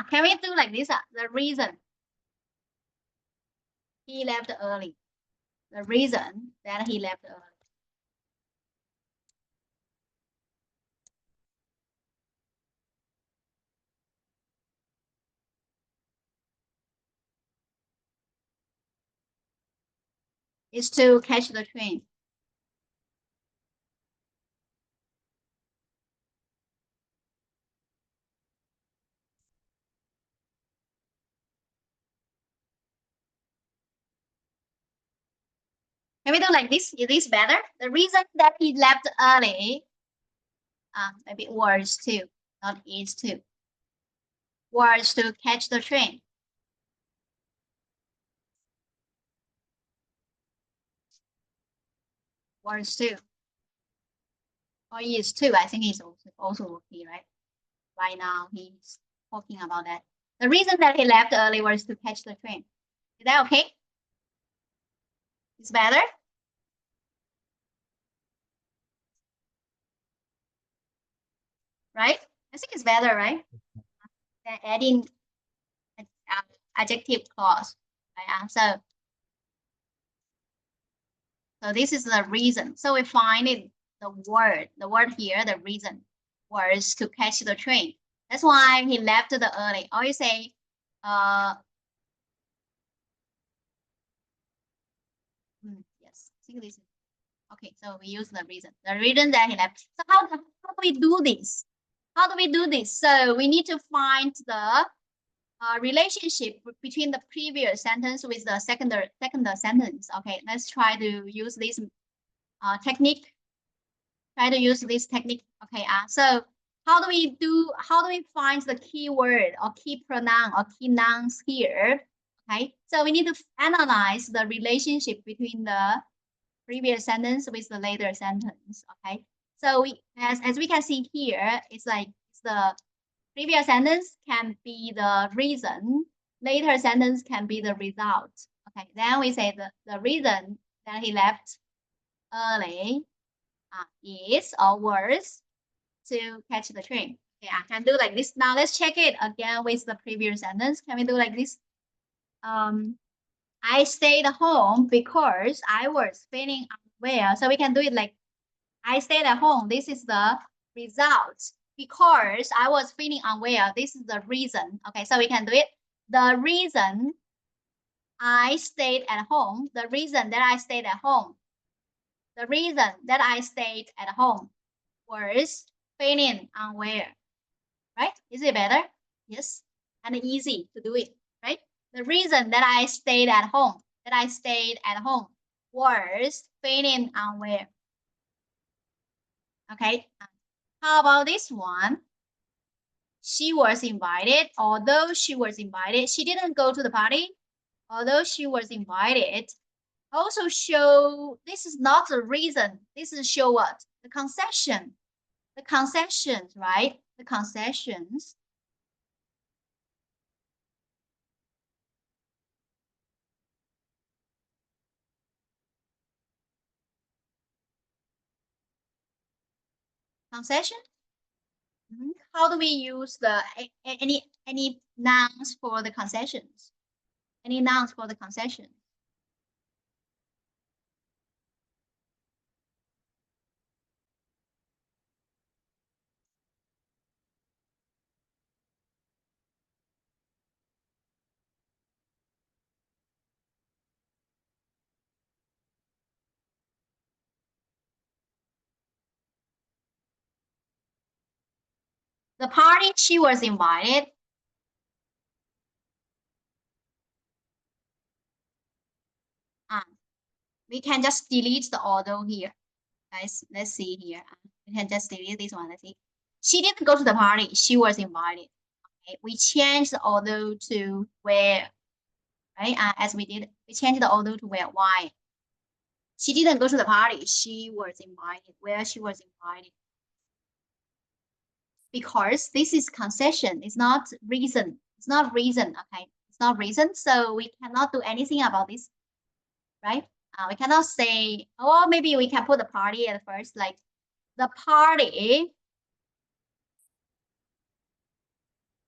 Can we do like this? The reason he left early. The reason that he left early is to catch the train. Can we do like this? Is this better? The reason that he left early, maybe was to, not is to, was to catch the train. Was to, or is to. I think he's also okay, right? Right now he's talking about that. The reason that he left early was to catch the train. Is that okay? It's better? Right? I think it's better, right? Than adding adjective clause. Right? So this is the reason. So we find it, the word here, the reason was to catch the train. That's why he left the early. Or you say, yes, I think this is, okay, so we use the reason that he left. So how do we do this? How do we do this? So we need to find the relationship between the previous sentence with the second sentence. Okay, let's try to use this technique. Try to use this technique. Okay, so how do we find the keyword or key pronoun or key nouns here? Okay, so we need to analyze the relationship between the previous sentence with the later sentence. Okay, so as we can see here, it's like the previous sentence can be the reason, later sentence can be the result. Okay, then we say the reason that he left early is or was to catch the train. Okay, I can do like this. Now let's check it again with the previous sentence. Can we do like this? I stayed home because I was feeling unwell. So we can do it like I stayed at home. This is the result. Because I was feeling unwell. This is the reason. Okay, so we can do it. The reason I stayed at home. The reason that I stayed at home. The reason that I stayed at home was feeling unwell. Right? Is it better? Yes. And easy to do it. Right? The reason that I stayed at home. Was feeling unwell. Okay. How about this one? She was invited. Although she was invited, she didn't go to the party. Although she was invited, also show this is not the reason. This is show what? The concession. The concessions, right? The concessions. Concession? How do we use the any nouns for the concessions? Any nouns for the concession? The party she was invited. We can just delete the although here. Guys, let's see here. We can just delete this one. Let's see. She didn't go to the party. She was invited. Okay. We changed the although to where, right? As we did, we changed the although to where. Why? She didn't go to the party. She was invited. Where she was invited. Because this is concession. It's not reason. It's not reason. Okay. It's not reason. So we cannot do anything about this, right? We cannot say, oh, maybe we can put the party at first, like the party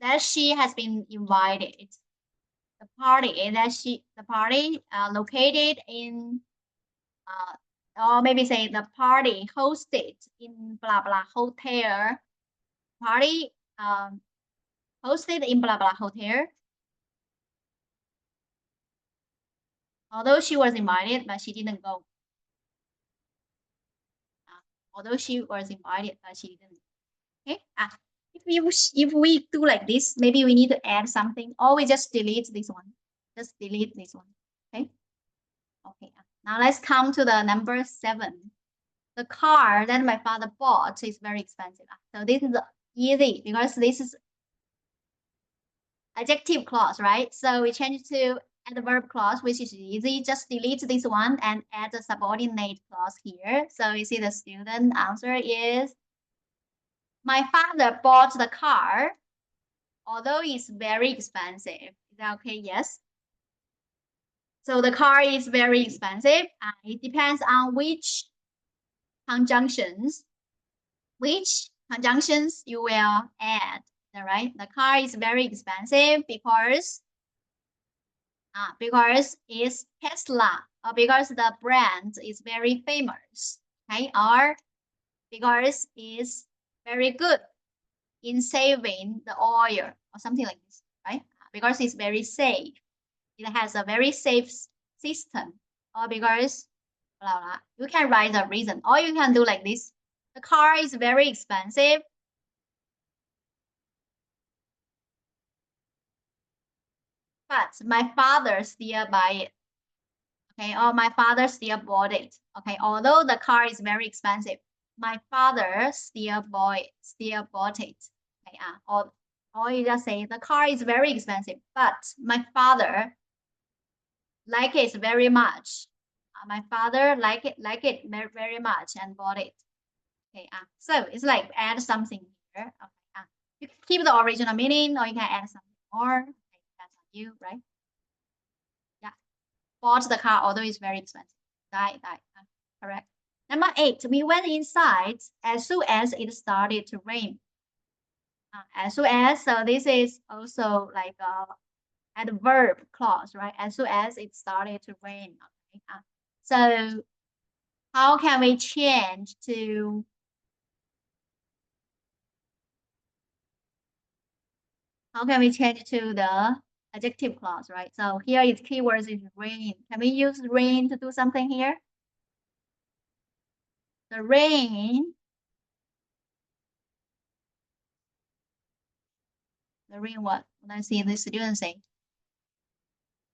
that she has been invited. The party located in, or maybe say the party hosted in blah blah hotel. Party hosted in blah blah hotel. Although she was invited, but she didn't go. Although she was invited, but she didn't. Okay. If we do like this, maybe we need to add something, or we just delete this one. Just delete this one. Okay. Okay. Now let's come to the number 7. The car that my father bought is very expensive. So this is easy because this is adjective clause, right? So we change it to adverb clause, which is easy. Just delete this one and add the subordinate clause here. So you see the student answer is, my father bought the car, although it's very expensive. Is that okay? Yes. So the car is very expensive. It depends on which conjunctions you will add. Right? The car is very expensive because it's Tesla, or because the brand is very famous. Okay, or because it's very good in saving the oil or something like this, right? Because it's very safe. It has a very safe system, or because blah, blah. You can write the reason, or you can do like this. The car is very expensive, but my father still buy it. Okay, or my father still bought it. Okay, although the car is very expensive, my father still bought it. Okay, or you just say the car is very expensive, but my father like it very much. My father like it very much and bought it. Okay, so it's like add something here. Okay, you can keep the original meaning, or you can add something more. Okay, that's on you, right? Yeah, bought the car, although it's very expensive. Correct. Number 8, we went inside as soon as it started to rain. As soon as, so this is also like a adverb clause, right? As soon as it started to rain. Okay. So how can we change to the adjective clause, right? So here is keywords is rain. Can we use rain to do something here? The rain what? Let's see the student say.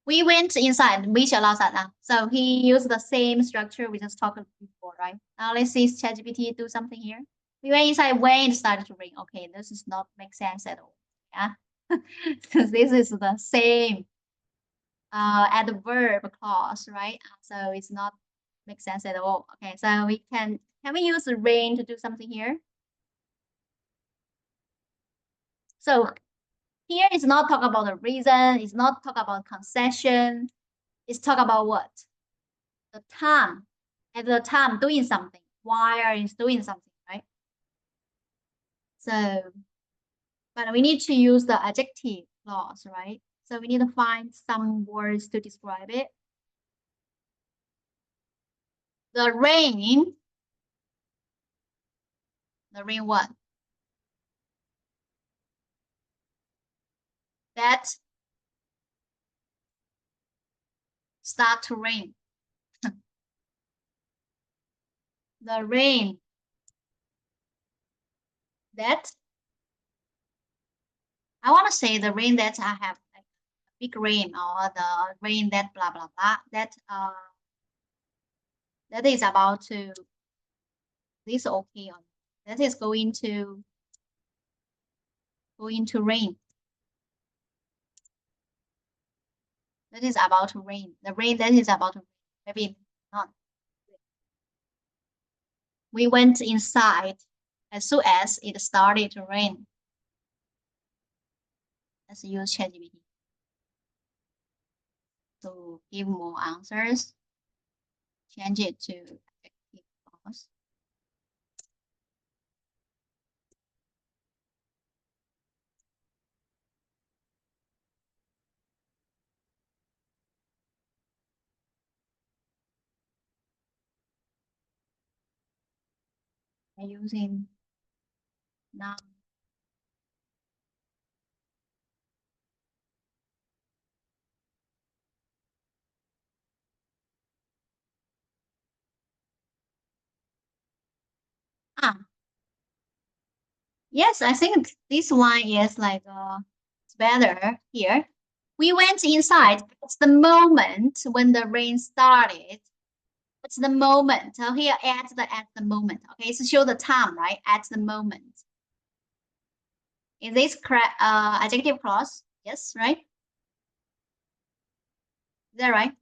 We went inside, which allows that. So he used the same structure we just talked before, right? Now let's see ChatGPT do something here. We went inside when it started to rain. Okay, this does not make sense at all. Yeah, because this is the same adverb clause, right? So it's not make sense at all. Okay, so we can we use the rain to do something here? So here is not talk about the reason, it's not talk about concession, it's talk about what? The time. At the time doing something, while is doing something, right? So, but we need to use the adjective clause, right? So we need to find some words to describe it. The rain what? That start to rain. The rain that I want to say the rain that I have like big rain or the rain that blah blah blah that is about to this okay on that is going to rain. That is about to rain. The rain that is about to rain. Maybe not. We went inside as soon as it started to rain. Let's use ChatGPT to give more answers. Change it to adjective clause. Using noun. Yes, I think this one is like it's better here. We went inside. It's the moment when the rain started. It's the moment. So here at the moment. Okay, so show the time, right? At the moment. Is this correct? Adjective clause? Yes, right? Is that right?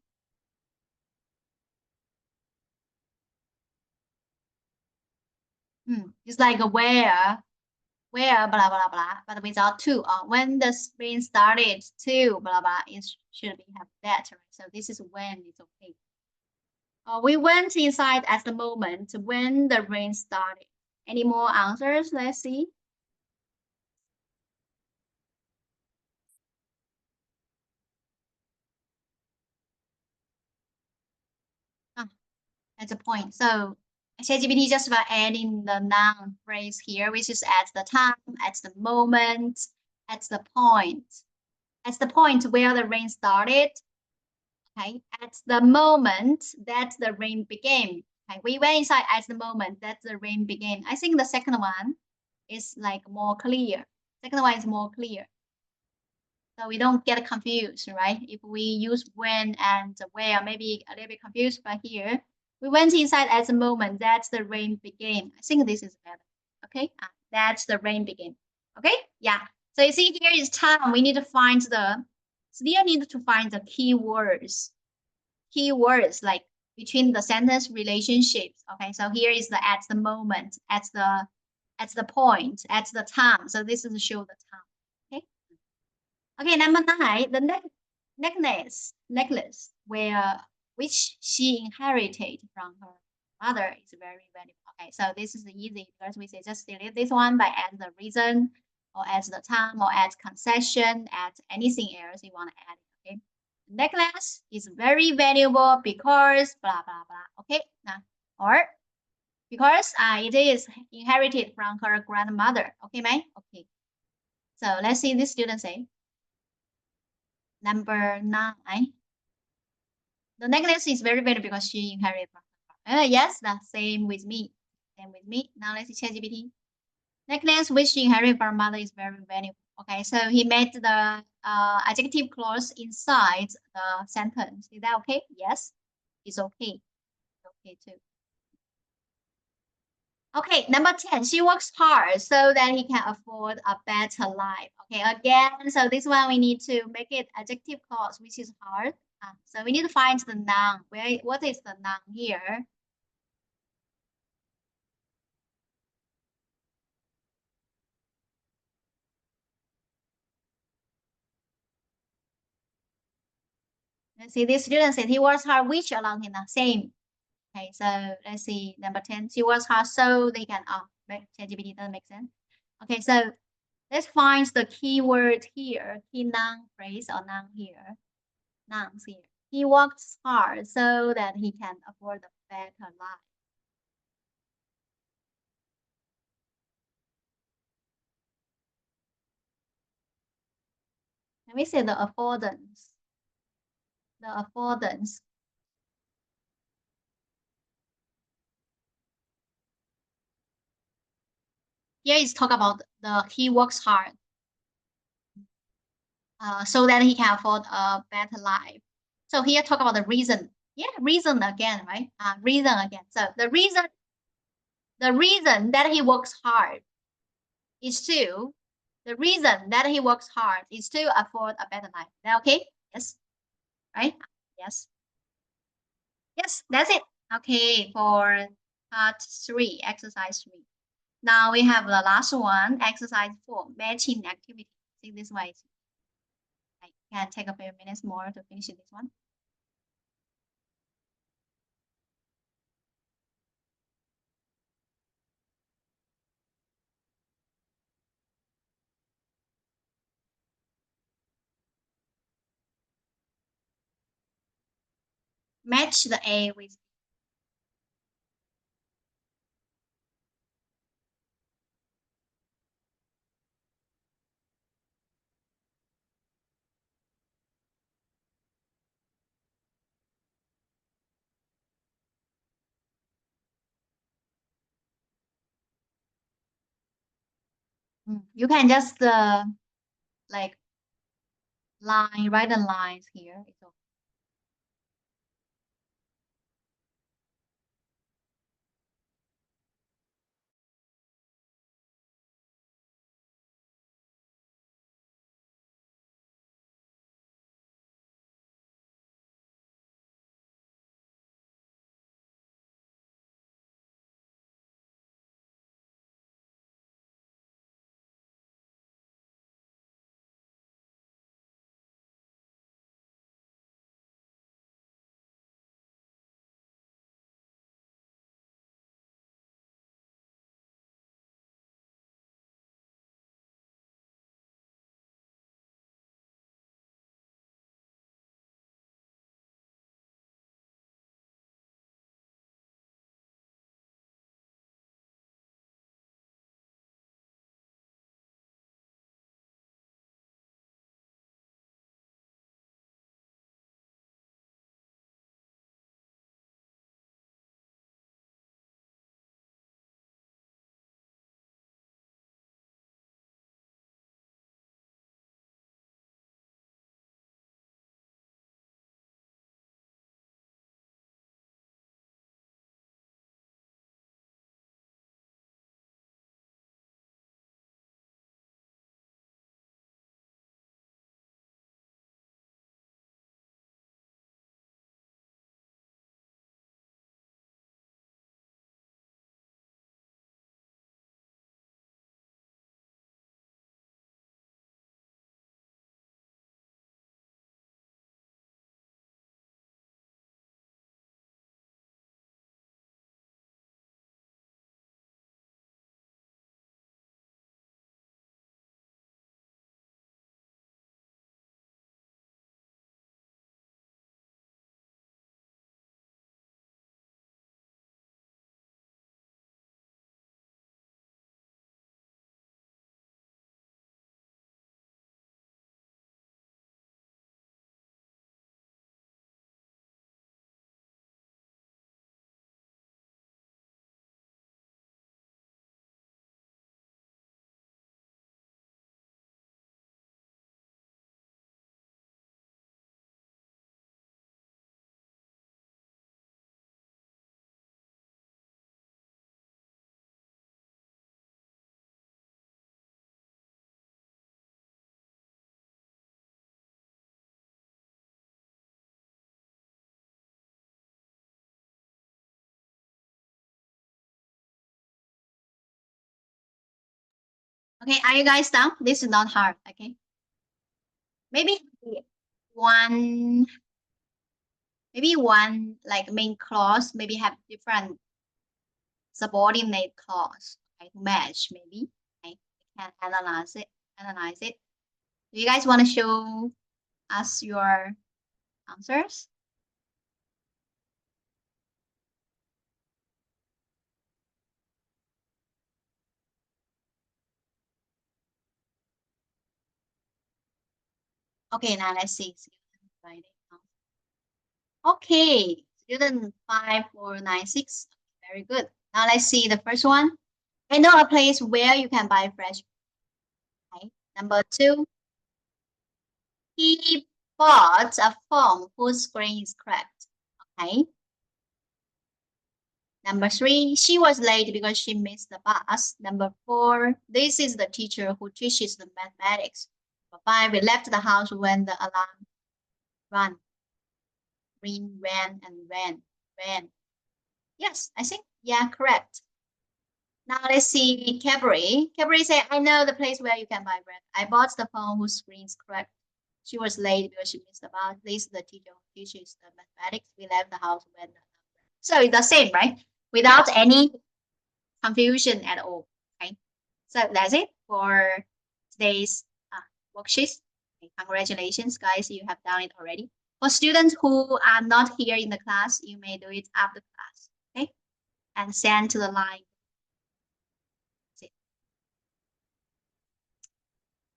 It's like where blah blah blah, but without to. When the spring started to blah blah, it should be have that. Right? So this is when it's okay. We went inside at the moment when the rain started. Any more answers? Let's see. That's a point. So ChatGPT just by adding the noun phrase here, which is at the time, at the moment, at the point. At the point where the rain started, okay, at the moment that the rain began. Okay, we went inside at the moment that the rain began. I think the second one is like more clear. Second one is more clear. So we don't get confused, right? If we use when and where, maybe a little bit confused, but here we went inside at the moment that the rain began. I think this is better. Okay, that's the rain began. Okay, yeah. So you see here is time. We need to find still need to find the keywords. Keywords like between the sentence relationships. Okay, so here is the at the moment, at the point, at the time. So this is show the time. Okay. Okay, number 9, the necklace which she inherited from her mother is very valuable. Okay, so this is easy because we say just delete this one by add the reason or add the time, or add concession, add anything else you want to add. Okay, necklace is very valuable because blah blah blah. Okay, now or because it is inherited from her grandmother. Okay, ma'am. Okay. So let's see this student say. Number 9. The necklace is very valuable because she inherited from her. Yes, the same with me. Same with me. Now let's see ChatGPT. Necklace which she inherited from mother is very valuable. Okay, so he made the adjective clause inside the sentence. Is that okay? Yes, it's okay. It's okay too. Okay, number 10, she works hard so that he can afford a better life. Okay, again, so this one we need to make it adjective clause, which is hard. So we need to find the noun. What is the noun here? Let's see, this student said he works hard, which allows him the same. Okay, so let's see, number 10, she works hard so they can, ChatGPT doesn't make sense. Okay, so let's find the key word here, key noun phrase or noun here. Nouns here. He works hard so that he can afford a better life. Let me say the affordance. The affordance. Here is talk about he works hard so that he can afford a better life. So here talk about the reason. Yeah, reason again, right? Reason again. So the reason that he works hard is to afford a better life. Is that okay? Yes. Right? Yes. Yes, that's it. Okay, for part 3, exercise 3. Now we have the last one, exercise 4, matching activity. See this way. I can take a few minutes more to finish this one. Match the A with You can just like write the lines here. It's okay. Okay, are you guys done? This is not hard, okay? Maybe one like main clause, maybe have different subordinate clause, okay, to match maybe. Okay, we can analyze it. Do you guys want to show us your answers? Okay, now let's see. Okay, student 5496. Very good. Now let's see the first one. I know a place where you can buy fresh. Okay. Number 2, he bought a phone whose screen is cracked. Okay. Number 3, she was late because she missed the bus. Number 4, this is the teacher who teaches the mathematics. Number 5, we left the house when the alarm rang. Ran. Yes, I think, yeah, correct. Now let's see Cabri. Cabri said, I know the place where you can buy bread. I bought the phone whose screen is cracked. She was late because she missed the bus. This is the teacher who teaches the mathematics. We left the house when the so it's the same, right? Without any confusion at all. Okay. So that's it for today's worksheet. Okay, congratulations, guys. You have done it already. For students who are not here in the class, you may do it after class. Okay. And send to the line.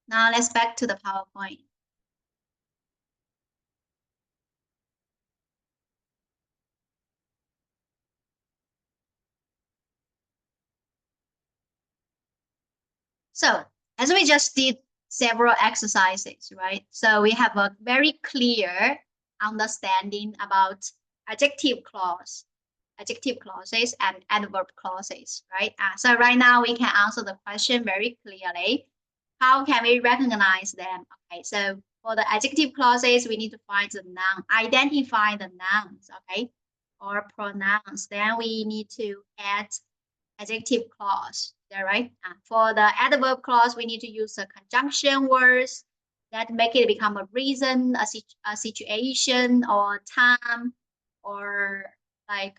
Now let's back to the PowerPoint. So as we just did several exercises, right? So we have a very clear understanding about adjective clauses and adverb clauses, right? So right now we can answer the question very clearly. How can we recognize them? Okay, so for the adjective clauses, we need to find the noun, identify the nouns, okay, or pronouns. Then we need to add adjective clause. Is that right? For the adverb clause, we need to use the conjunction words that make it become a reason, a situation, or time, or like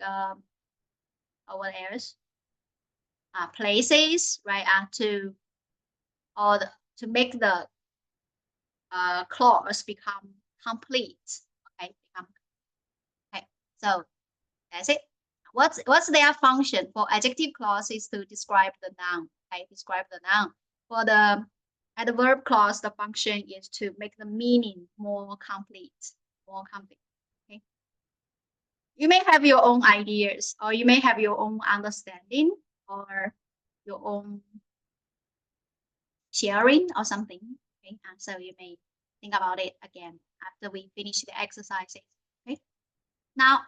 what else? Places, right? To make the clause become complete. Okay, okay. So that's it. What's their function? For adjective clause is to describe the noun. Okay, describe the noun. For the adverb clause, the function is to make the meaning more complete. Okay. You may have your own ideas, or you may have your own understanding, or your own sharing or something. Okay, so you may think about it again after we finish the exercises. Okay, now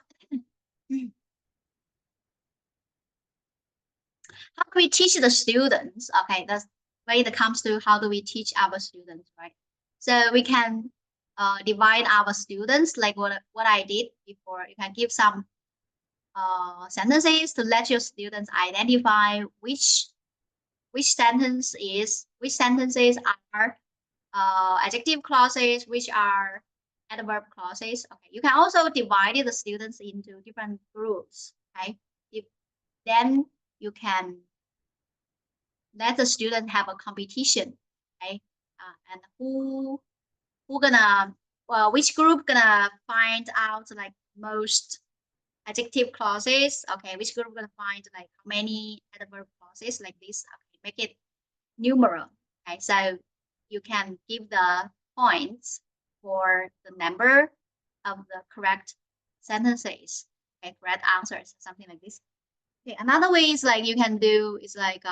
how do we teach the students? Okay, that's when it comes to how do we teach our students, right? So we can divide our students like what I did before. You can give some sentences to let your students identify which sentences are adjective clauses, which are adverb clauses. Okay, you can also divide the students into different groups. Okay, then you can let the student have a competition. Okay, and who gonna which group gonna find out like most adjective clauses? Okay, which group gonna find like how many adverb clauses like this? Okay, make it numeral. Okay, so you can give the points for the number of the correct sentences, okay, correct answers, something like this. Okay, another way is like you can do is like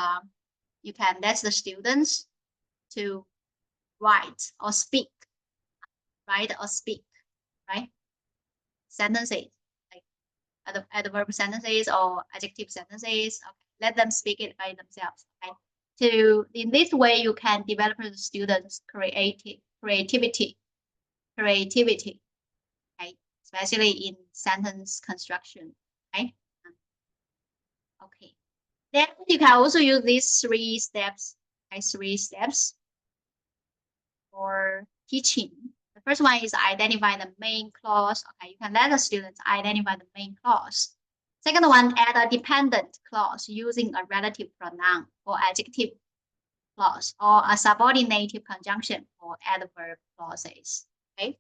you can let the students to write or speak, right? Sentences like adverb sentences or adjective sentences. Okay, let them speak it by themselves. Okay. In this way you can develop the students' creativity, okay, especially in sentence construction. Okay. Okay. Then you can also use these 3 steps Okay, 3 steps for teaching. The first one is identify the main clause. Okay, you can let the students identify the main clause. Second one, add a dependent clause using a relative pronoun or adjective clause or a subordinated conjunction for adverb clauses. Okay.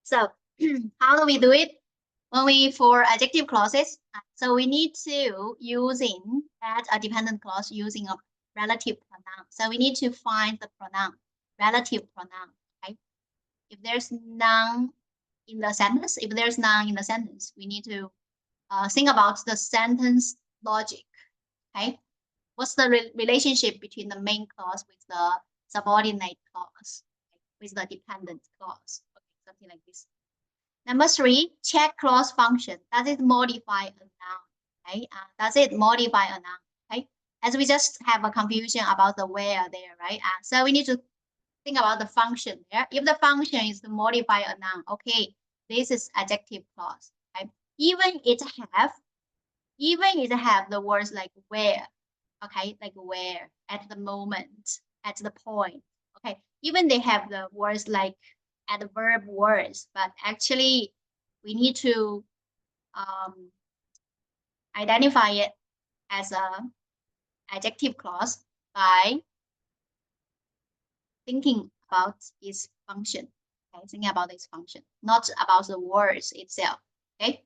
So how do we do it? When we for adjective clauses, so we need to add a dependent clause using a relative pronoun. So we need to find the pronoun, relative pronoun. Okay. If there's none in the sentence, we need to think about the sentence logic. Okay. What's the relationship between the main clause with the subordinate clause, okay, with the dependent clause? Okay, something like this. Number 3, check clause function. Does it modify a noun? Okay, does it modify a noun? Okay, as we just have a confusion about the where there, right? So we need to think about the function there. If the function is to modify a noun, okay, this is adjective clause. Okay, even it have the words like where, okay, like where, at the moment, at the point, okay, even they have the words like adverb words, but actually we need to identify it as a adjective clause by thinking about its function. Okay, thinking about its function, not about the words itself. Okay,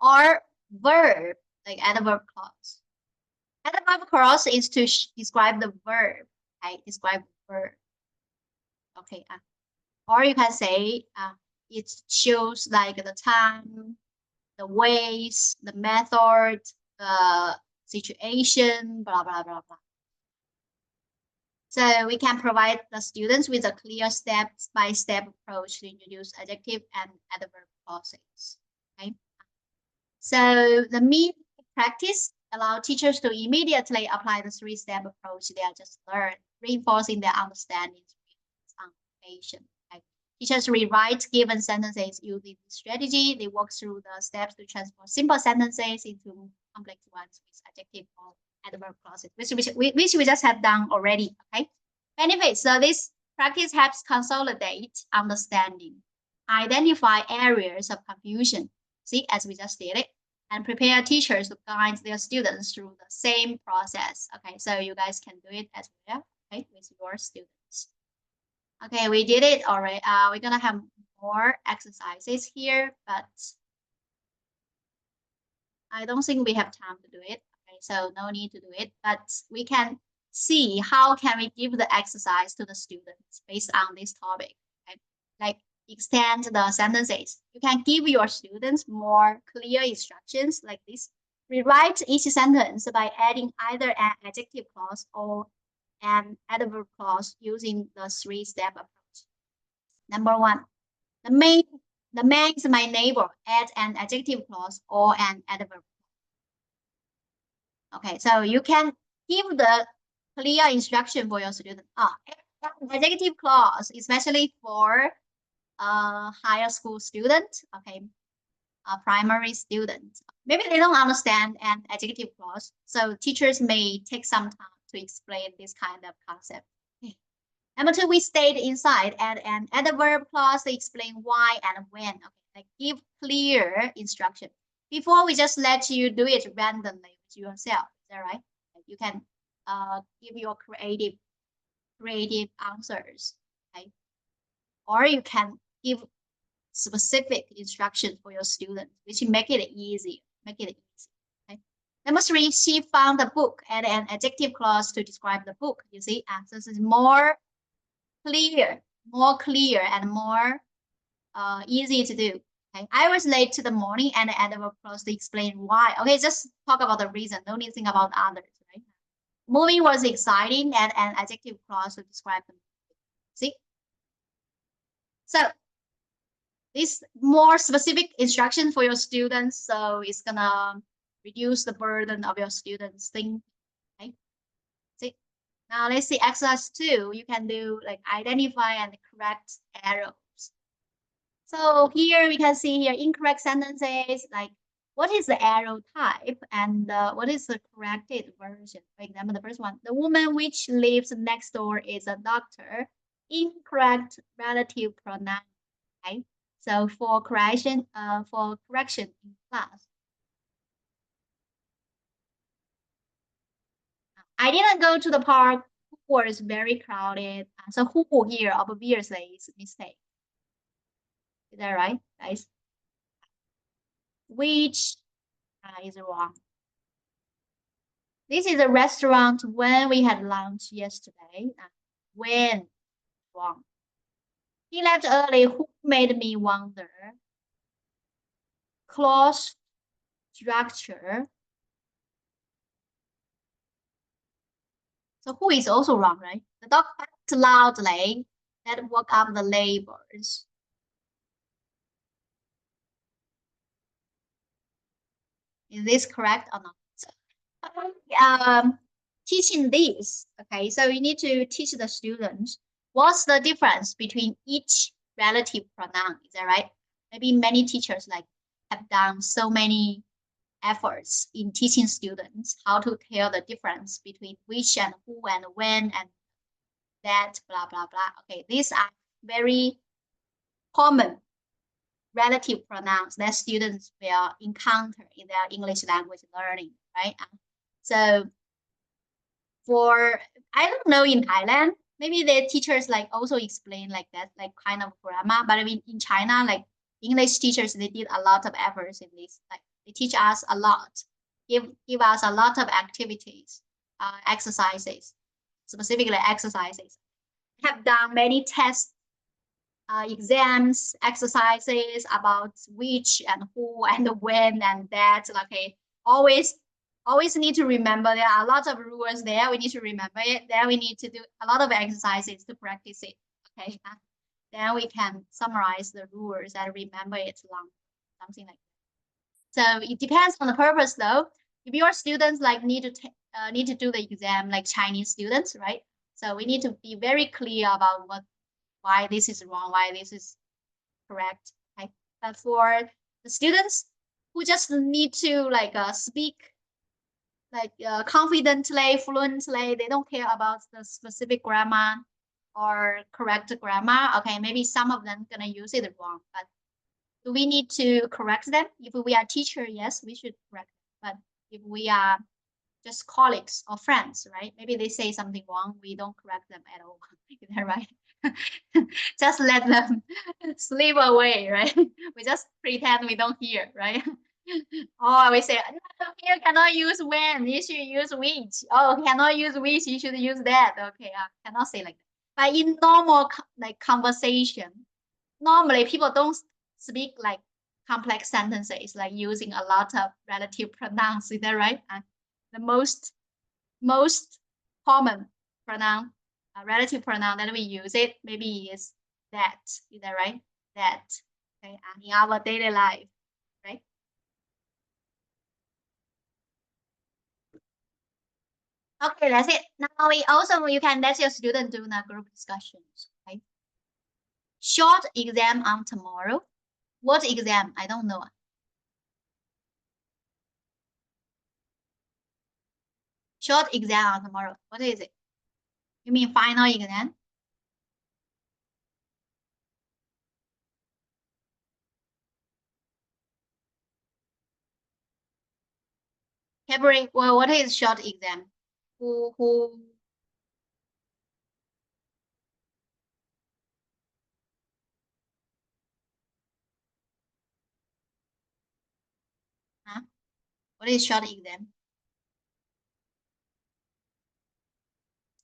or verb, like adverb clause. Adverb clause is to describe the verb. Okay, describe the verb. Okay, or you can say it shows like the time, the ways, the method, the situation, blah, blah, blah, blah. So we can provide the students with a clear step-by-step approach to introduce adjective and adverb clauses. Okay. So the mean practice allow teachers to immediately apply the 3-step approach they are just learned, reinforcing their understanding on patient. Teachers rewrite given sentences using this strategy. They walk through the steps to transform simple sentences into complex ones with adjective or adverb clauses, which we just have done already. Okay. Benefits. So this practice helps consolidate understanding, identify areas of confusion. See, as we just did it, and prepare teachers to guide their students through the same process. Okay, so you guys can do it as well. Okay, with your students. Okay, we did it already. We're gonna have more exercises here, but I don't think we have time to do it. Okay, so no need to do it, but we can see how can we give the exercise to the students based on this topic. Okay? Like extend the sentences. You can give your students more clear instructions like this. Rewrite each sentence by adding either an adjective clause or an adverb clause using the 3-step approach. Number 1, the man is my neighbor. Add an adjective clause or an adverb. Okay, so you can give the clear instruction for your student. Adjective clause, especially for higher school student. Okay, primary student. Maybe they don't understand an adjective clause, so teachers may take some time to explain this kind of concept. Okay. Number 2, we stayed inside, add an adverb clause to explain why and when. Okay, like give clear instruction. Before we just let you do it randomly with yourself. Is that right? You can give your creative answers. Okay, or you can give specific instructions for your students, which make it easy. Okay. Number 3, she found a book. Add an adjective clause to describe the book. You see, so this is more clear and more easy to do. Okay, I was late to the morning and adverb clause to explain why. Okay, just talk about the reason. No need to think about others. Right? Movie was exciting and an adjective clause to describe the movie. See, so this more specific instruction for your students, so it's gonna reduce the burden of your students' thinking. Okay, see. Now let's see exercise 2. You can do like identify and correct errors. So here we can see here incorrect sentences like what is the arrow type and what is the corrected version? For example, the first one, the woman which lives next door is a doctor. Incorrect relative pronoun. Okay. So for correction in class, I didn't go to the park. Who was very crowded. So who here obviously is mistake. Is that right, guys? Which is wrong. This is a restaurant when we had lunch yesterday. When wrong. He left early. Who made me wonder? Clause structure. So who is also wrong, right? The dog barked loudly. That woke up the neighbors. Is this correct or not? So, teaching this, okay, so you need to teach the students what's the difference between each relative pronoun. Is that right? Maybe many teachers like have done so many efforts in teaching students how to tell the difference between which and who and when and that, blah, blah, blah. Okay, these are very common relative pronouns that students will encounter in their English language learning, right? So for, I don't know in Thailand, maybe the teachers like also explain like that, like kind of grammar, but I mean in China, like English teachers, they did a lot of efforts in this, like they teach us a lot, give us a lot of activities, exercises, specifically exercises. Have done many tests, exams, exercises about which and who and when and that. Okay, always need to remember there are a lot of rules there. We need to remember it. Then we need to do a lot of exercises to practice it. Okay, then we can summarize the rules and remember it long, something like that. So it depends on the purpose though. If your students like need to do the exam like Chinese students, right? So we need to be very clear about why this is wrong, why this is correct. Okay, but for the students who just need to like speak like confidently, fluently, they don't care about the specific grammar or correct grammar. Okay, maybe some of them gonna use it wrong, but do we need to correct them? If we are teacher, yes, we should correct them. But if we are just colleagues or friends, right? Maybe they say something wrong, we don't correct them at all. Is that right? Just let them slip away, right? We just pretend we don't hear, right? Or we say, no, here cannot use when, you should use which. Oh, cannot use which, you should use that. Okay, cannot say like that. But in normal like conversation, normally people don't speak like complex sentences, like using a lot of relative pronouns. Is that right? The most common pronoun, relative pronoun that we use it maybe is that. Is that right? That. Okay, in our daily life, right? Okay, that's it. Now we also you can let your student do the group discussions. Okay. Short exam on tomorrow. What exam? I don't know. Short exam on tomorrow. What is it? You mean final exam? February. Well, what is short exam? Who? Huh? What is short exam?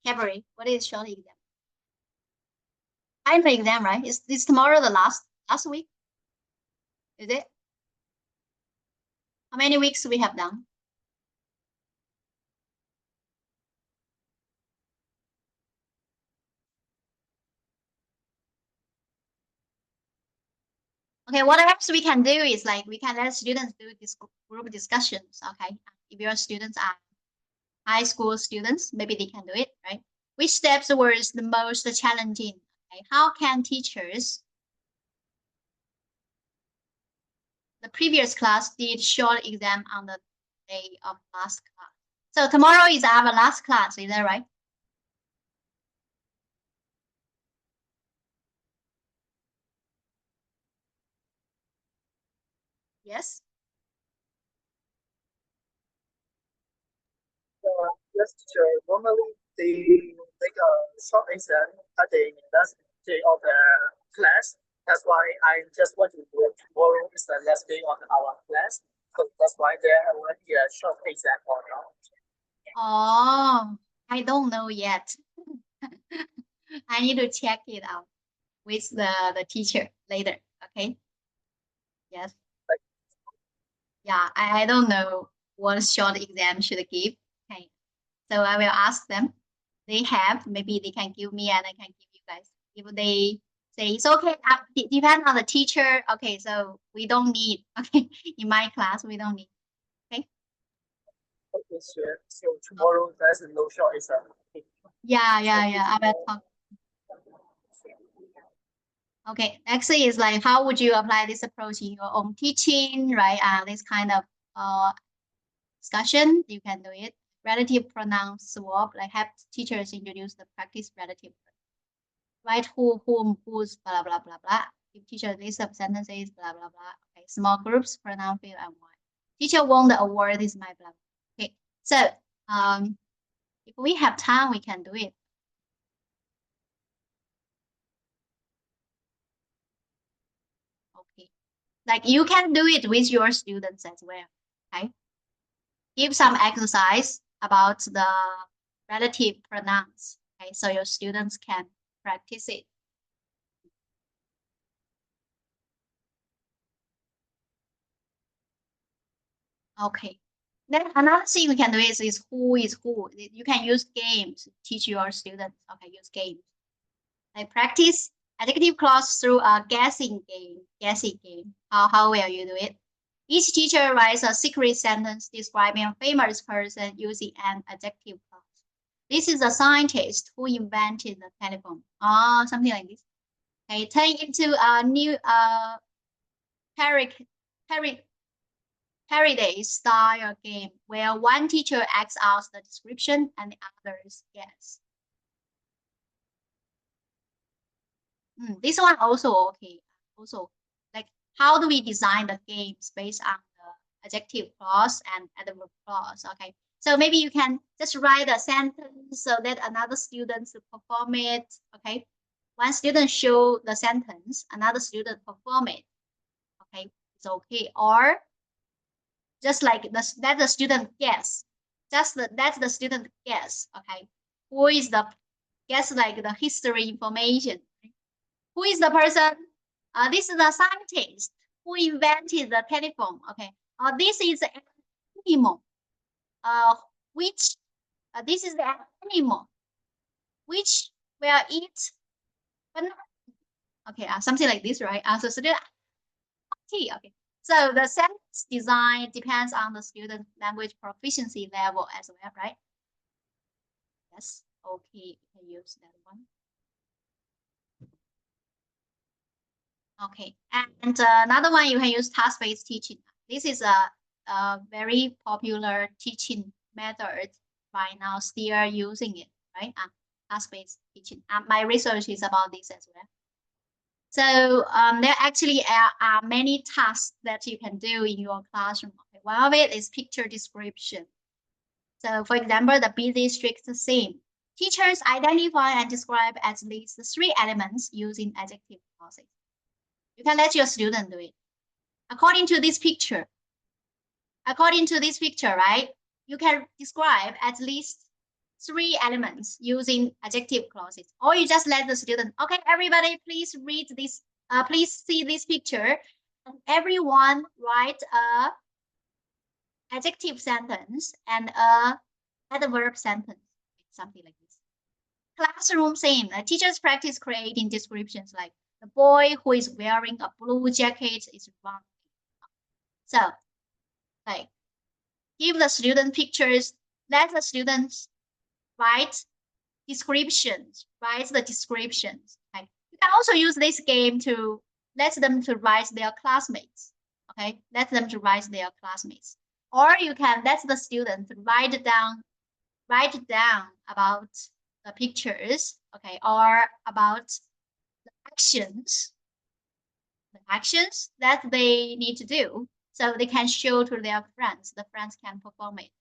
February. What is short exam? Final exam, right? Is tomorrow the last week? Is it? How many weeks we have done? Okay, what else we can do is like we can let students do this group discussions. Okay, if your students are high school students, maybe they can do it, right? Which steps was the most challenging? Okay, how can teachers the previous class did short exam on the day of last class. So tomorrow is our last class, is that right? Yes. Yes, teacher. Normally, they make a short exam at the last day of the class. That's why I just want to do it. Tomorrow is the last day of our class. So that's why there will be a short exam or not. Oh, I don't know yet. I need to check it out with the teacher later. Okay. Yes. Yeah, I don't know what short exam should I give. Okay. So I will ask them. They have, maybe they can give me and I can give you guys. If they say it's okay, depend on the teacher. Okay, so we don't need. Okay, in my class we don't need. Okay, sure. So tomorrow there's no short exam. Yeah. I will talk. Okay, next is like how would you apply this approach in your own teaching, right? This kind of discussion, you can do it. Relative pronoun swap, like have teachers introduce the practice relative. Right, who, whom, whose, blah, blah, blah, blah. Give teacher list of sentences, blah, blah, blah. Okay, small groups, pronoun, field, and why. Teacher won the award, this is my blah. Okay, so if we have time, we can do it. Okay, like you can do it with your students as well. Okay, give some exercise about the relative pronouns. Okay, so your students can practice it. Okay. Then another thing we can do is who is who. You can use games to teach your students. Okay, use games. Like practice adjective clause through a guessing game. How will you do it? Each teacher writes a secret sentence describing a famous person using an adjective clause. This is a scientist who invented the telephone. Something like this. Okay, turn into a new Parody style game where one teacher acts out the description and the others guess. This one also okay. Also, like how do we design the games based on the adjective clause and adverb clause? Okay, so maybe you can just write a sentence so that another student perform it. Okay, one student show the sentence, another student perform it. Okay, it's okay. Or just like let the student guess. Let the student guess. Okay, who is the guess like the history information? Who is the person? This is the scientist who invented the telephone. Okay, this is an animal. Which this is the animal which will eat banana. Okay, something like this, right? So student. Okay. So the sentence design depends on the student language proficiency level as well, right? Yes. Okay, we can use that one. Okay, and another one you can use task-based teaching. This is a very popular teaching method right now. Still using it, right? Task-based teaching. My research is about this as well. So there actually are many tasks that you can do in your classroom. Okay, one of it is picture description. So for example, the busy strict scene. Teachers identify and describe at least 3 elements using adjective clauses. You can let your student do it. According to this picture, right, you can describe at least 3 elements using adjective clauses. Or you just let the student, okay, everybody, please read this, please see this picture. And everyone write a adjective sentence and a adverb sentence, something like this. Classroom scene. Teachers practice creating descriptions like the boy who is wearing a blue jacket is running. So, like, give the student pictures, let the students write descriptions, write the descriptions. Okay. You can also use this game to let them to write their classmates. Okay, let them to write their classmates, or you can let the student write down about the pictures, okay, or about the actions that they need to do, so they can show to their friends. The friends can perform it,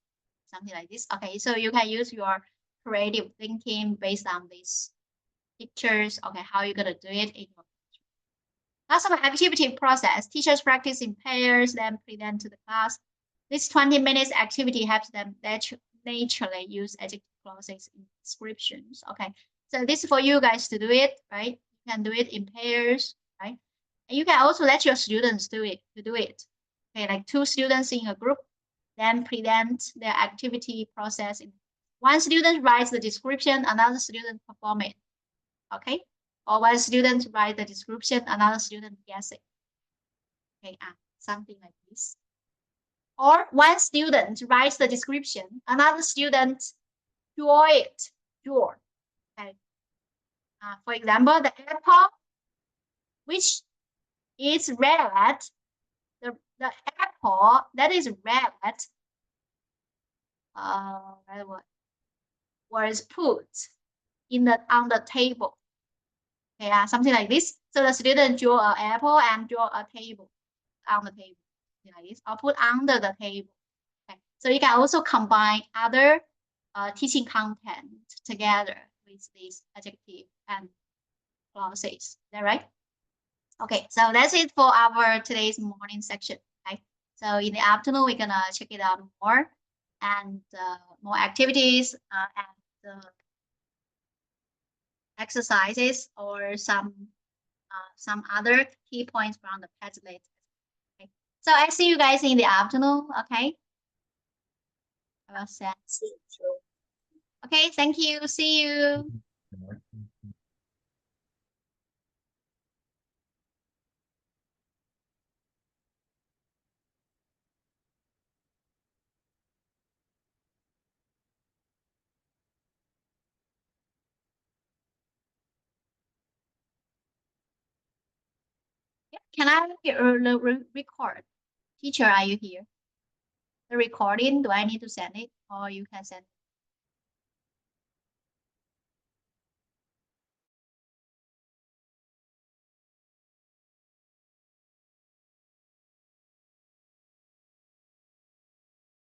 something like this. Okay, so you can use your creative thinking based on these pictures. Okay, how you're gonna do it in your lots of activity process. Teachers practice in pairs, then present to the class. This 20 minutes activity helps them naturally use adjective clauses in descriptions. Okay, so this is for you guys to do it, right? You can do it in pairs, right? And you can also let your students do it. Okay, like 2 students in a group, then present their activity process. One student writes the description, another student perform it. Okay, or one student write the description, another student guess it. Okay, something like this. Or one student writes the description, another student draw it. Okay. For example, the apple, which is red, the apple that is red, was put on the table. Okay, something like this. So the student draw an apple and draw a table on the table, like this, or put under the table. Okay. So you can also combine other teaching content together with this adjective and clauses. Is that right? Okay, so that's it for our today's morning section. Okay, so in the afternoon we're gonna check it out more and more activities and exercises or some other key points from the Padlet. Okay, so I see you guys in the afternoon. Okay. Well said. Okay, thank you. See you. Can I record? Teacher, are you here? The recording, do I need to send it or you can send it?